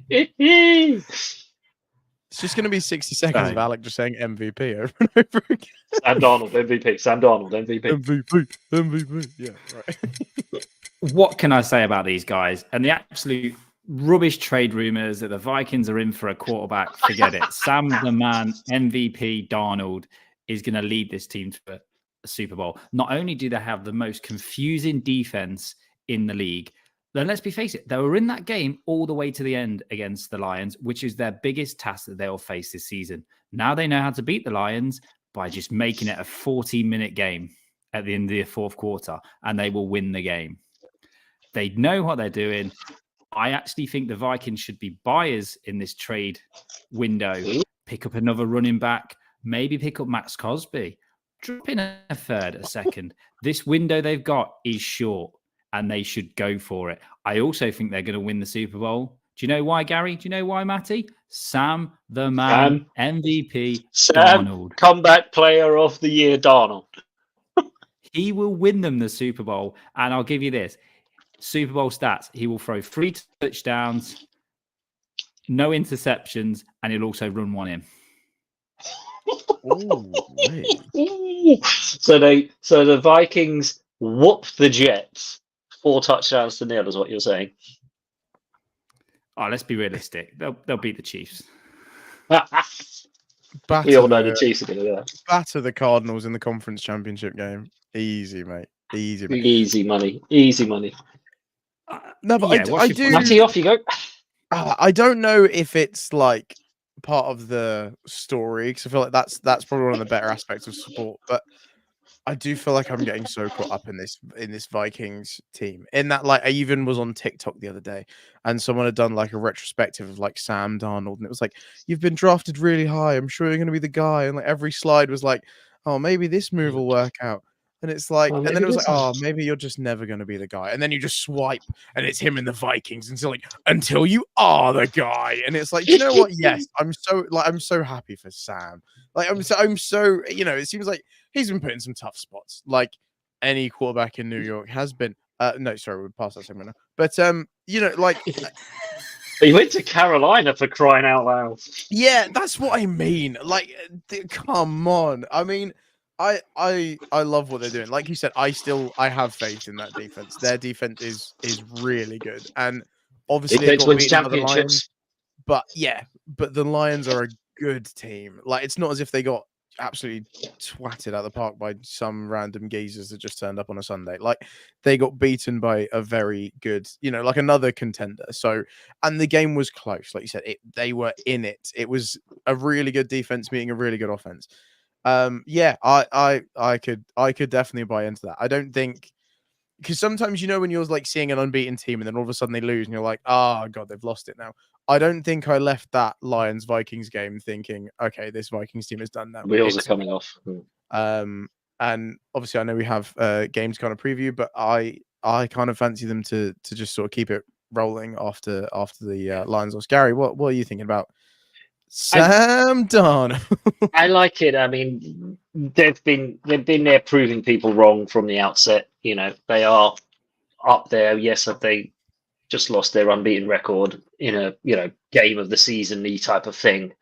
Speaker 2: It's just going to be 60 seconds of Alec just saying MVP over and over again.
Speaker 1: Sam Darnold, MVP. Sam Darnold, MVP.
Speaker 2: MVP. Yeah, right.
Speaker 3: What can I say about these guys? And the absolute rubbish trade rumors that the Vikings are in for a quarterback. Forget it. Sam the man, MVP Darnold, is going to lead this team to a Super Bowl. Not only do they have the most confusing defense in the league, then let's be face it, they were in that game all the way to the end against the Lions, which is their biggest task that they'll face this season. Now they know how to beat the Lions by just making it a 40-minute game at the end of the fourth quarter, and they will win the game. They know what they're doing. I actually think the Vikings should be buyers in this trade window. Pick up another running back, maybe pick up Max Crosby. Drop in a third, a second. This window they've got is short. and they should go for it. I also think they're going to win the Super Bowl. Do you know why, Gary? Do you know why, Matty? Sam the Man, MVP, Darnold.
Speaker 1: Comeback Player of the Year, Darnold.
Speaker 3: He will win them the Super Bowl. And I'll give you this. Super Bowl stats. He will throw 3 touchdowns, no interceptions, and he'll also run one in.
Speaker 1: So the Vikings whoop the Jets 4 touchdowns to 0 is what you're saying.
Speaker 3: Oh, let's be realistic. They'll beat the Chiefs.
Speaker 1: We all know the Chiefs are going to do that.
Speaker 2: Batter the Cardinals in the conference championship game. Easy, mate. Easy, mate.
Speaker 1: Easy money. Easy money.
Speaker 2: No, but yeah, I do.
Speaker 1: Matty, off you go.
Speaker 2: I don't know if it's like part of the story because I feel like that's probably one of the better aspects of sport. But I do feel like I'm getting so caught up in this Vikings team. In that, like, I even was on TikTok the other day, and someone had done like a retrospective of like Sam Darnold, and it was like, "You've been drafted really high. I'm sure you're going to be the guy." And like every slide was like, "Oh, maybe this move will work out." And it's like, and then it was like, "Oh, maybe you're just never going to be the guy." And then you just swipe, and it's him in the Vikings, and so like, until you are the guy. And it's like, you know what? Yes, I'm so happy for Sam. Like, I'm so, you know, it seems like he's been put in some tough spots, like any quarterback in New York has been. No, sorry, we'll pass that segment now. But you know, like
Speaker 1: he went to Carolina for crying out loud.
Speaker 2: Yeah, that's what I mean. Like, come on. I mean, I love what they're doing. Like you said, I have faith in that defense. Their defense is really good, and obviously
Speaker 1: it wins championships.
Speaker 2: Lions, but the Lions are a good team. Like, it's not as if they got absolutely twatted out of the park by some random geezers that just turned up on a Sunday. Like, they got beaten by a very good, you know, like another contender. So, and the game was close. Like you said, they were in it. It was a really good defense meeting a really good offense. Yeah, I could definitely buy into that. I don't think, because sometimes, you know, when you're like seeing an unbeaten team and then all of a sudden they lose and you're like, oh god, they've lost it now. I don't think I left that Lions Vikings game thinking, okay, this Vikings team is done now.
Speaker 1: Wheels are coming off.
Speaker 2: And obviously I know we have games kind of preview, but I kind of fancy them to just sort of keep it rolling after the Lions lost. Gary, what are you thinking about Sam Darnold?
Speaker 1: I like it. I mean, they've been there proving people wrong from the outset. You know, they are up there. Yes, have they just lost their unbeaten record in a, you know, game of the season-y type of thing?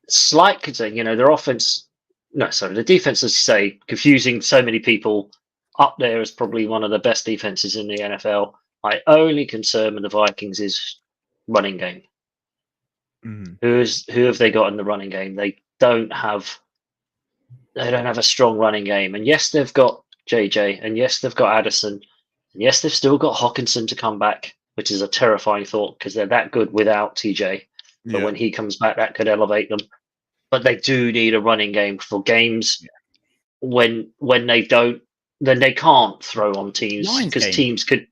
Speaker 1: Slight concern, you know, their offense. No, sorry, the defense, as you say, confusing so many people. Up there is probably one of the best defenses in the NFL. My only concern with the Vikings is running game. Who have they got in the running game? They don't have a strong running game. And yes, they've got JJ, and yes, they've got Addison, and yes, they've still got Hawkinson to come back, which is a terrifying thought because they're that good without TJ. But when he comes back, that could elevate them. But they do need a running game for games when they don't, then they can't throw on teams because teams could,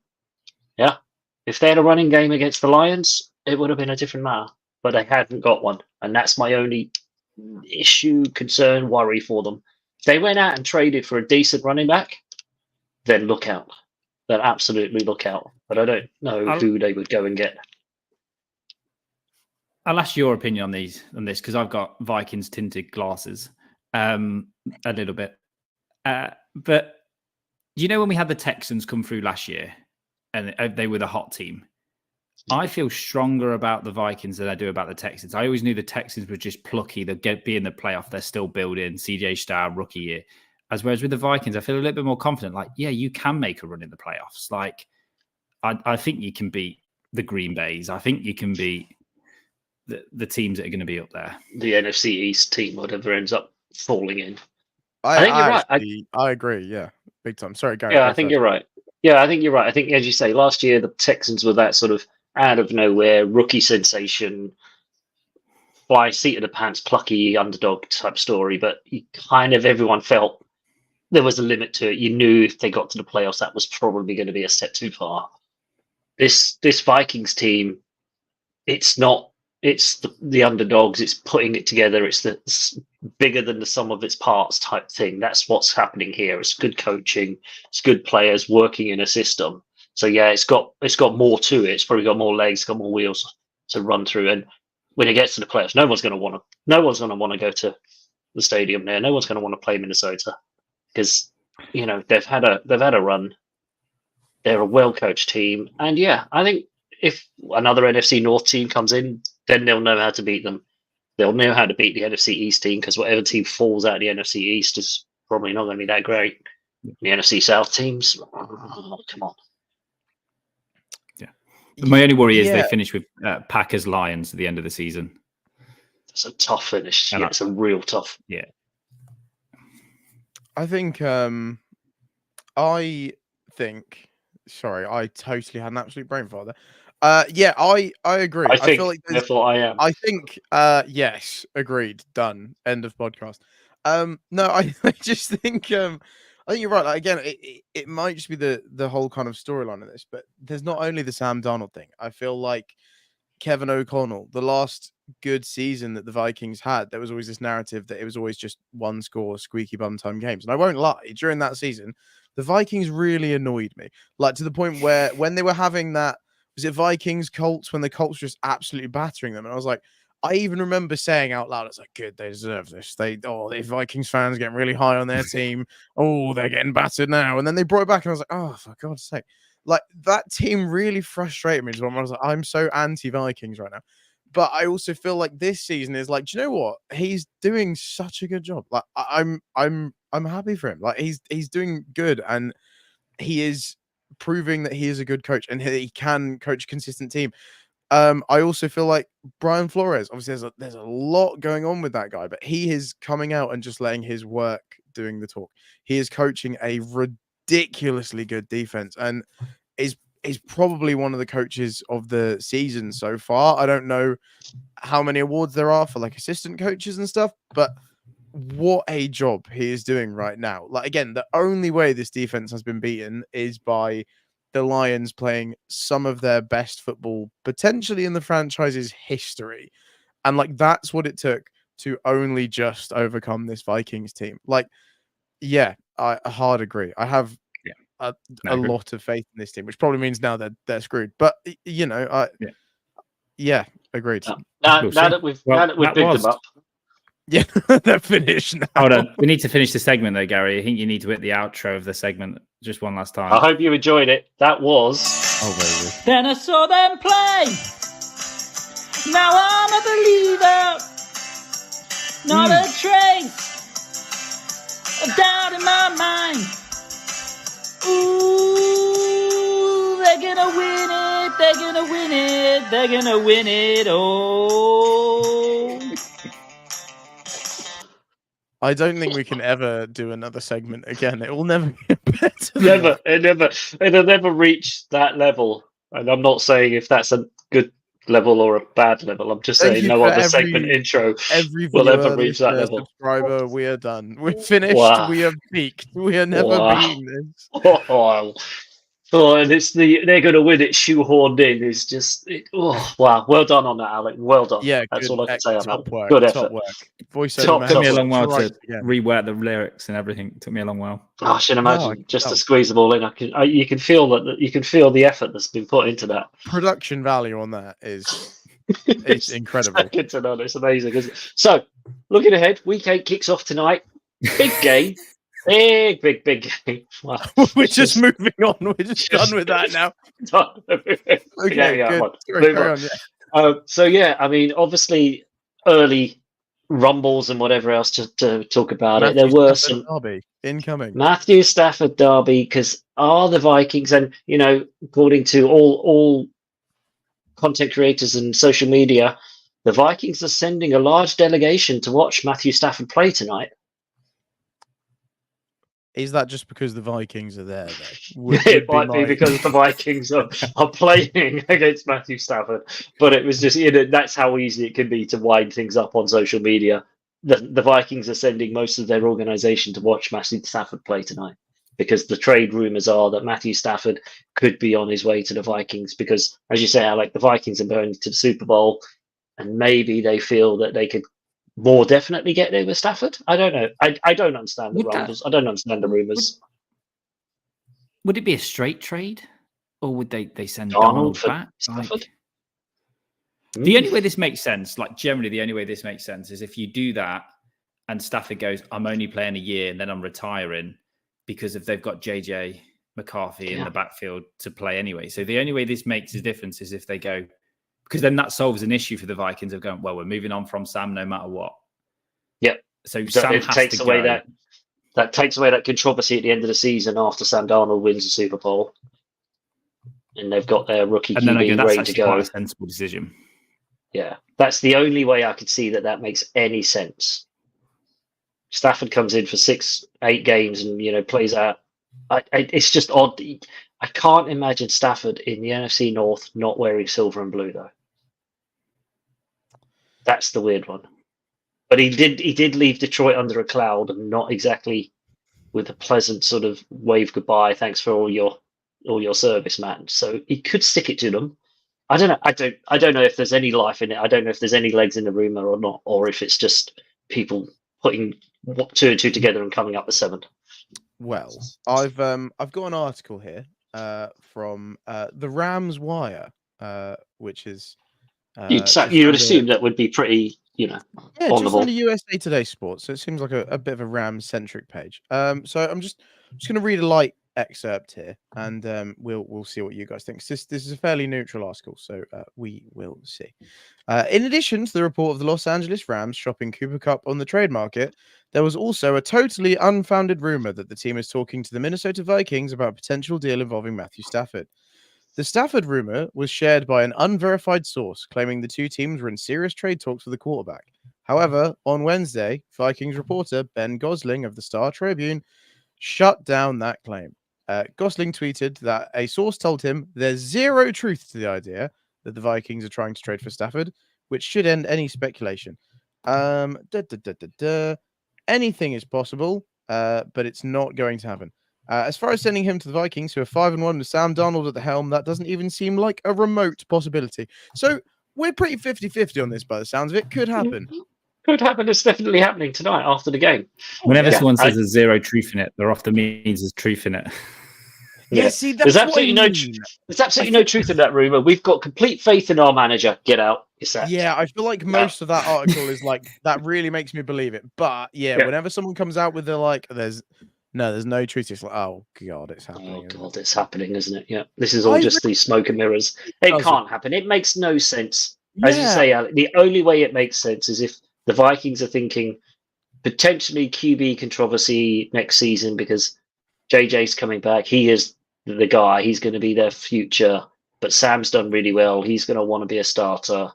Speaker 1: if they had a running game against the Lions, it would have been a different matter. But they haven't got one, and that's my only issue, concern, worry for them. If they went out and traded for a decent running back, then look out. Then absolutely look out. But I don't know who they would go and get.
Speaker 3: I'll ask your opinion on this because I've got Vikings tinted glasses a little bit. But you know, when we had the Texans come through last year and they were the hot team, I feel stronger about the Vikings than I do about the Texans. I always knew the Texans were just plucky. They'll be in the playoff. They're still building. CJ Stroud, rookie year. Whereas with the Vikings, I feel a little bit more confident. Like, yeah, you can make a run in the playoffs. Like, I think you can beat the Green Bays. I think you can beat the teams that are going to be up there.
Speaker 1: The NFC East team, whatever ends up falling in.
Speaker 2: I think you're right. I agree. Yeah, big time. Sorry, Gary.
Speaker 1: Yeah, I think you're right. Yeah, I think you're right. I think, as you say, last year the Texans were that sort of out of nowhere rookie sensation, fly seat of the pants, plucky underdog type story. But everyone felt there was a limit to it. You knew if they got to the playoffs, that was probably going to be a step too far. This Vikings team, it's not it's the underdogs. It's putting it together. It's bigger than the sum of its parts type thing. That's what's happening here. It's good coaching. It's good players working in a system. So yeah, it's got more to it. It's probably got more legs, got more wheels to run through. And when it gets to the playoffs, no one's going to want to go to the stadium there. No one's going to want to play Minnesota because they've had a run. They're a well coached team, and yeah, I think if another NFC North team comes in, then they'll know how to beat them. They'll know how to beat the NFC East team because whatever team falls out of the NFC East is probably not going to be that great. The NFC South teams, come on.
Speaker 3: Yeah, my only worry is they finish with Packers Lions at the end of the season.
Speaker 1: It's a tough finish. Yeah, it's a real tough.
Speaker 3: Yeah,
Speaker 2: I think. Sorry, I totally had an absolute brain fart there. Yeah, I agree.
Speaker 1: I feel like
Speaker 2: therefore I am. I think yes, agreed. Done. End of podcast. No, I just think I think you're right. Like, again, it might just be the whole kind of storyline of this, but there's not only the Sam Darnold thing. I feel like Kevin O'Connell, the last good season that the Vikings had, there was always this narrative that it was always just one score, squeaky bum time games. And I won't lie, during that season, the Vikings really annoyed me. Like to the point where when they were having that, was it Vikings Colts, when the Colts were just absolutely battering them? And I was like, I even remember saying out loud, it's like, good, they deserve this. The Vikings fans getting really high on their team. Oh, they're getting battered now. And then they brought it back and I was like, oh, for God's sake. Like that team really frustrated me. I was like, I'm so anti-Vikings right now. But I also feel like this season is like, do you know what? He's doing such a good job. Like I'm happy for him. Like he's doing good, and he is proving that he is a good coach and he can coach a consistent team. I also feel like Brian Flores, obviously there's a lot going on with that guy, but he is coming out and just letting his work doing the talk. He is coaching a ridiculously good defense and is probably one of the coaches of the season so far. I don't know how many awards there are for like assistant coaches and stuff, but what a job he is doing right now. Like again, the only way this defense has been beaten is by the Lions playing some of their best football potentially in the franchise's history. And like that's what it took to only just overcome this Vikings team. Like, yeah, I hard agree. I have a lot of faith in this team, which probably means now they're screwed. But yeah, agreed.
Speaker 1: Now that we've picked them up.
Speaker 2: Yeah, they're finished now.
Speaker 3: Hold on. We need to finish the segment though, Gary. I think you need to hit the outro of the segment just one last time.
Speaker 1: I hope you enjoyed it. That was
Speaker 3: very good.
Speaker 4: Then I saw them play. Now I'm a believer. Not a trace of doubt in my mind. Ooh, they're gonna win it. They're gonna win it. They're gonna win it. Oh.
Speaker 2: I don't think we can ever do another segment again. It will never get better.
Speaker 1: It'll never reach that level. And I'm not saying if that's a good level or a bad level. I'm just saying no other segment intro will ever reach that level.
Speaker 2: Subscriber, we are done. We're finished. Wow. We have peaked. We are never beating this.
Speaker 1: And it's they're going to win it shoehorned in. It's just wow. Well done on that, Alec. Well done.
Speaker 2: Yeah,
Speaker 1: that's
Speaker 2: good,
Speaker 1: all I can say on that.
Speaker 2: Work,
Speaker 1: good effort.
Speaker 2: Voiceover.
Speaker 3: Took me a long while to rework the lyrics and everything. It took me a long while.
Speaker 1: I should imagine to squeeze them all in. You can feel that. You can feel the effort that's been put into that.
Speaker 2: Production value on that is it's incredible.
Speaker 1: It's amazing, isn't it? So, looking ahead, week 8 kicks off tonight. Big game. Big game. Wow.
Speaker 2: We're just moving on. We're just done with that now.
Speaker 1: Okay, So yeah, I mean, obviously, early rumbles and whatever else to talk about it. There were some
Speaker 2: derby incoming.
Speaker 1: Matthew Stafford derby, because are the Vikings, and according to all content creators and social media, the Vikings are sending a large delegation to watch Matthew Stafford play tonight.
Speaker 2: Is that just because the Vikings are there?
Speaker 1: It might be because the Vikings are playing against Matthew Stafford, but it was just that's how easy it can be to wind things up on social media. The Vikings are sending most of their organization to watch Matthew Stafford play tonight because the trade rumors are that Matthew Stafford could be on his way to the Vikings because, as you say, Alec, the Vikings are going to the Super Bowl. and maybe they feel that they could more definitely get there with Stafford. I don't know. I don't understand the rumbles. I don't understand the rumours.
Speaker 3: Would it be a straight trade, or would they send
Speaker 1: Darnold
Speaker 3: Darnold
Speaker 1: for
Speaker 3: back?
Speaker 1: Stafford?
Speaker 3: The only way this makes sense, like generally the only way this makes sense is if you do that and Stafford goes, I'm only playing a year and then I'm retiring, because if they've got JJ McCarthy in the backfield to play anyway. So the only way this makes a difference is if they go, because then that solves an issue for the Vikings of going, well, we're moving on from Sam no matter what.
Speaker 1: Yep.
Speaker 3: So Sam
Speaker 1: it
Speaker 3: has
Speaker 1: takes
Speaker 3: to
Speaker 1: away
Speaker 3: go.
Speaker 1: that takes away that controversy at the end of the season after Sam Darnold wins the Super Bowl, and they've got their rookie
Speaker 3: And then I go,
Speaker 1: QB
Speaker 3: that's
Speaker 1: ready to
Speaker 3: actually quite
Speaker 1: go.
Speaker 3: a sensible decision.
Speaker 1: Yeah, that's the only way I could see that makes any sense. Stafford comes in for 6-8 games and plays out. It's just odd. I can't imagine Stafford in the NFC North not wearing silver and blue though. That's the weird one. But he did leave Detroit under a cloud and not exactly with a pleasant sort of wave goodbye. Thanks for all your service, man. So he could stick it to them. I don't know. I don't know if there's any life in it. I don't know if there's any legs in the rumor or not, or if it's just people putting 2 and 2 together and coming up with 7.
Speaker 2: Well, I've got an article here from the Rams Wire, which is
Speaker 1: You would assume that would be pretty,
Speaker 2: yeah,
Speaker 1: on the
Speaker 2: just
Speaker 1: ball.
Speaker 2: on the USA Today Sports. So it seems like a bit of a Rams centric page. So I'm just going to read a light excerpt here, and we'll see what you guys think. This is a fairly neutral article, so we will see. In addition to the report of the Los Angeles Rams shopping Cooper Kupp on the trade market, there was also a totally unfounded rumor that the team is talking to the Minnesota Vikings about a potential deal involving Matthew Stafford. The Stafford rumor was shared by an unverified source, claiming the two teams were in serious trade talks for the quarterback. However, on Wednesday, Vikings reporter Ben Gosling of the Star Tribune shut down that claim. Gosling tweeted that a source told him there's zero truth to the idea that the Vikings are trying to trade for Stafford, which should end any speculation. Anything is possible, but it's not going to happen. As far as sending him to the Vikings, who are 5-1 with Sam Darnold at the helm, that doesn't even seem like a remote possibility. So we're pretty 50-50 on this by the sounds of it. Could happen.
Speaker 1: Could happen. It's definitely happening tonight after the game.
Speaker 3: Whenever someone says there's zero truth in it, there often means there's truth in it.
Speaker 2: Yeah, see, that's
Speaker 1: there's absolutely there's absolutely no truth in that rumor. We've got complete faith in our manager. Get out. It's that.
Speaker 2: Yeah, I feel like most of that article is like that really makes me believe it. But yeah, whenever someone comes out with there's no truth. It's like, oh god, it's happening.
Speaker 1: Oh god, it's happening, isn't it? Yeah, this is all just these smoke and mirrors. It can't happen. It makes no sense. As you say, Alec, the only way it makes sense is if the Vikings are thinking potentially QB controversy next season because JJ's coming back. He is the guy. He's going to be their future. But Sam's done really well. He's going to want to be a starter.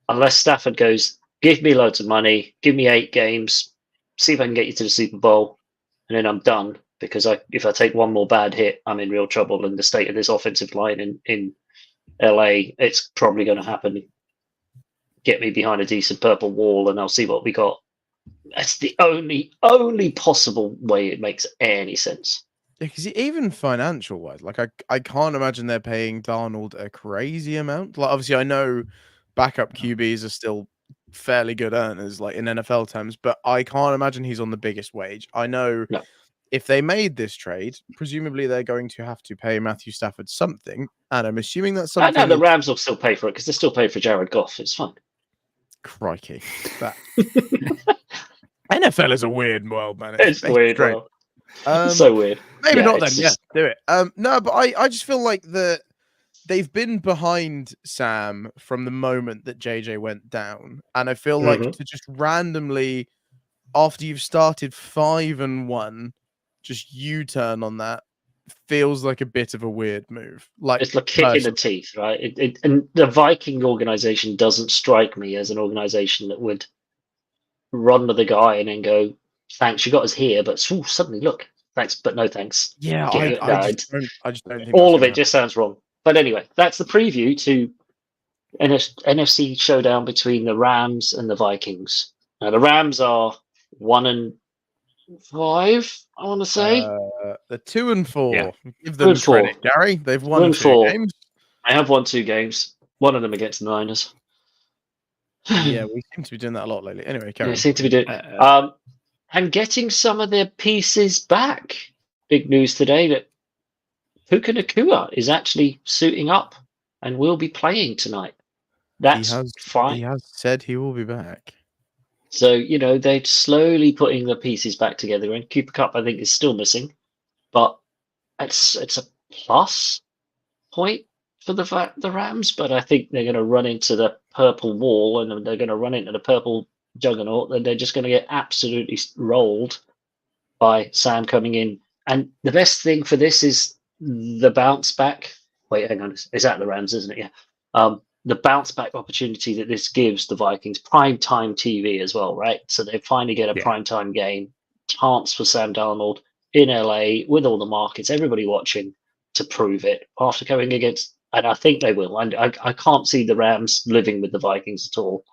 Speaker 1: Unless Stafford goes, give me loads of money, give me 8 games, see if I can get you to the Super Bowl, and then I'm done. Because if I take one more bad hit, I'm in real trouble. And the state of this offensive line in LA, it's probably going to happen. Get me behind a decent purple wall, and I'll see what we got. That's the only possible way it makes any sense.
Speaker 2: Yeah, because even financial wise, like I can't imagine they're paying Darnold a crazy amount. Like obviously, I know backup QBs are still fairly good earners, like in NFL terms, but I can't imagine he's on the biggest wage. I know if they made this trade, presumably they're going to have to pay Matthew Stafford something, and I'm assuming that's something.
Speaker 1: I know the Rams will still pay for it because they're still paying for Jared Goff. It's fine.
Speaker 2: Crikey. NFL is a weird world, man.
Speaker 1: It's weird. So weird.
Speaker 2: Maybe not then.
Speaker 1: Just...
Speaker 2: Yeah, do it. No, but I just feel like they've been behind Sam from the moment that JJ went down. And I feel like to just randomly, after you've started 5-1, just U-turn on that feels like a bit of a weird move. Like
Speaker 1: it's like kick in the teeth, right? And the Viking organization doesn't strike me as an organization that would run with the guy and then go, thanks, you got us here, but suddenly look, thanks, but no thanks.
Speaker 2: Yeah, I just don't think
Speaker 1: all of it just sounds wrong. But anyway, that's the preview to NFC showdown between the Rams and the Vikings. Now the Rams are 1-5, I want to say.
Speaker 2: They're 2-4.
Speaker 1: Yeah.
Speaker 2: Give them credit, Gary. They've won 2 games.
Speaker 1: I have won 2 games. One of them against the Niners.
Speaker 2: Yeah, we seem to be doing that a lot lately. Anyway,
Speaker 1: They
Speaker 2: carry
Speaker 1: seem to be doing. And getting some of their pieces back. Big news today that Puka Nakua is actually suiting up and will be playing tonight. That's fine.
Speaker 2: He has said he will be back.
Speaker 1: So, they're slowly putting the pieces back together. And Cooper Cup, I think, is still missing. But it's a plus point for the Rams. But I think they're going to run into the purple wall and they're going to run into the purple juggernaut. And they're just going to get absolutely rolled by Sam coming in. And the best thing for this is the bounce back. Wait, hang on. Is that the Rams, isn't it? Yeah. The bounce back opportunity that this gives the Vikings, prime time TV as well, right? So they finally get a prime time game, chance for Sam Darnold in LA with all the markets, everybody watching to prove it after going against, and I think they will. And I can't see the Rams living with the Vikings at all.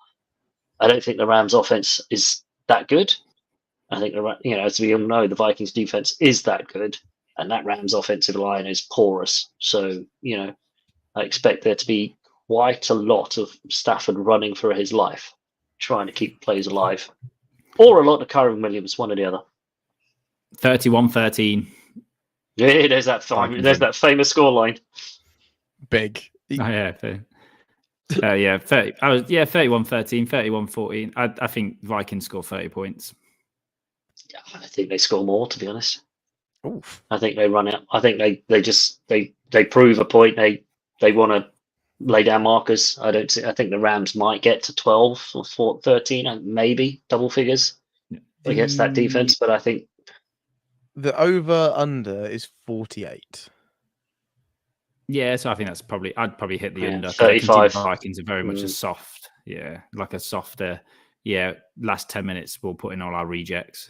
Speaker 1: I don't think the Rams offense is that good. I think, as we all know, the Vikings defense is that good, and that Rams offensive line is porous. So, I expect there to be quite a lot of Stafford running for his life, trying to keep plays alive. Or a lot of Kyron Williams, one or the other.
Speaker 3: 31-13.
Speaker 1: Yeah, there's that famous scoreline.
Speaker 2: Big.
Speaker 3: Oh, yeah. 30. 31-13, 31-14. I think Vikings score 30 points.
Speaker 1: Yeah, I think they score more, to be honest.
Speaker 2: Oof.
Speaker 1: I think they run it. I think they prove a point. They want to lay down markers. I think the Rams might get to 12 or 13, and maybe double figures against that defense. But I think
Speaker 2: the over/under is 48.
Speaker 3: Yeah, so I think that's I'd probably hit the under.
Speaker 1: 35.
Speaker 3: The Vikings are very much a soft, like a softer. Yeah, last 10 minutes we'll put in all our rejects.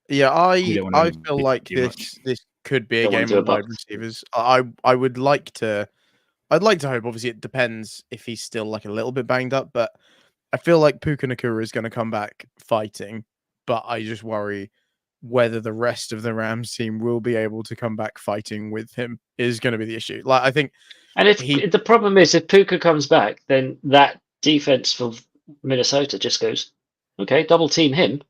Speaker 2: Yeah, I feel like this could be a game of wide receivers. I'd like to hope. Obviously, it depends if he's still like a little bit banged up, but I feel like Puka Nakua is going to come back fighting. But I just worry whether the rest of the Rams team will be able to come back fighting with him is going to be the issue. Like, I think,
Speaker 1: and if the problem is if Puka comes back, then that defense for Minnesota just goes, okay, double team him.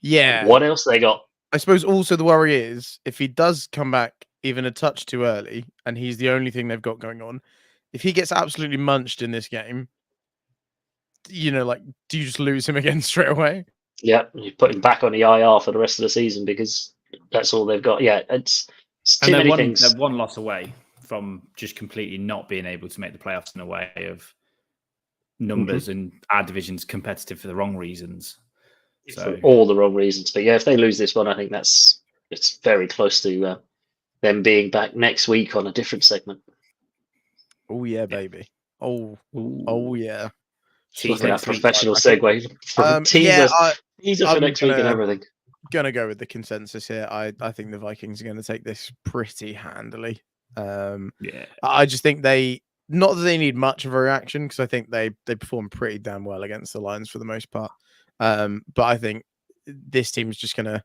Speaker 2: Yeah.
Speaker 1: What else they got?
Speaker 2: I suppose also the worry is if he does come back even a touch too early, and he's the only thing they've got going on, if he gets absolutely munched in this game, do you just lose him again straight away?
Speaker 1: Yeah, you put him back on the IR for the rest of the season because that's all they've got. Yeah, it's too many things.
Speaker 3: They're one loss away from just completely not being able to make the playoffs in a way of numbers and our division's competitive for the wrong reasons.
Speaker 1: For all the wrong reasons. But yeah, if they lose this one, I think it's very close to them being back next week on a different segment.
Speaker 2: Oh yeah, baby. Oh yeah.
Speaker 1: Look at that professional segue. Teaser for next week and everything.
Speaker 2: Gonna go with the consensus here. I think the Vikings are going to take this pretty handily. I just think not that they need much of a reaction because I think they perform pretty damn well against the Lions for the most part. But I think this team is just going to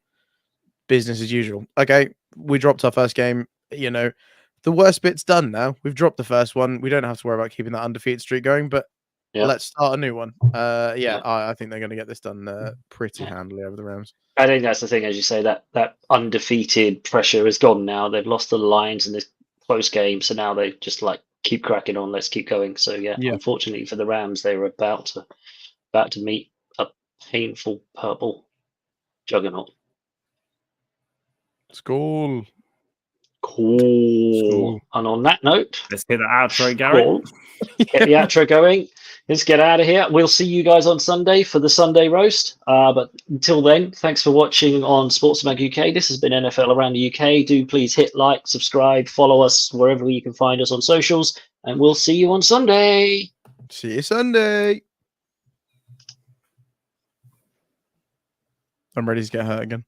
Speaker 2: business as usual. Okay, we dropped our first game. The worst bit's done now. We've dropped the first one. We don't have to worry about keeping that undefeated streak going, but let's start a new one. I think they're going to get this done pretty handily over the Rams.
Speaker 1: I think that's the thing, as you say, that undefeated pressure is gone now. They've lost the Lions in this close game, so now they just keep cracking on. Let's keep going. So unfortunately for the Rams, they were about to meet a painful purple juggernaut.
Speaker 2: School.
Speaker 1: Cool. And on that note,
Speaker 3: let's get the outro going.
Speaker 1: Get the outro going. Let's get out of here. We'll see you guys on Sunday for the Sunday roast. But until then, thanks for watching on Sportsmag UK. This has been NFL Around the UK. Do please hit like, subscribe, follow us wherever you can find us on socials, and we'll see you on Sunday.
Speaker 2: See you Sunday. I'm ready to get hurt again.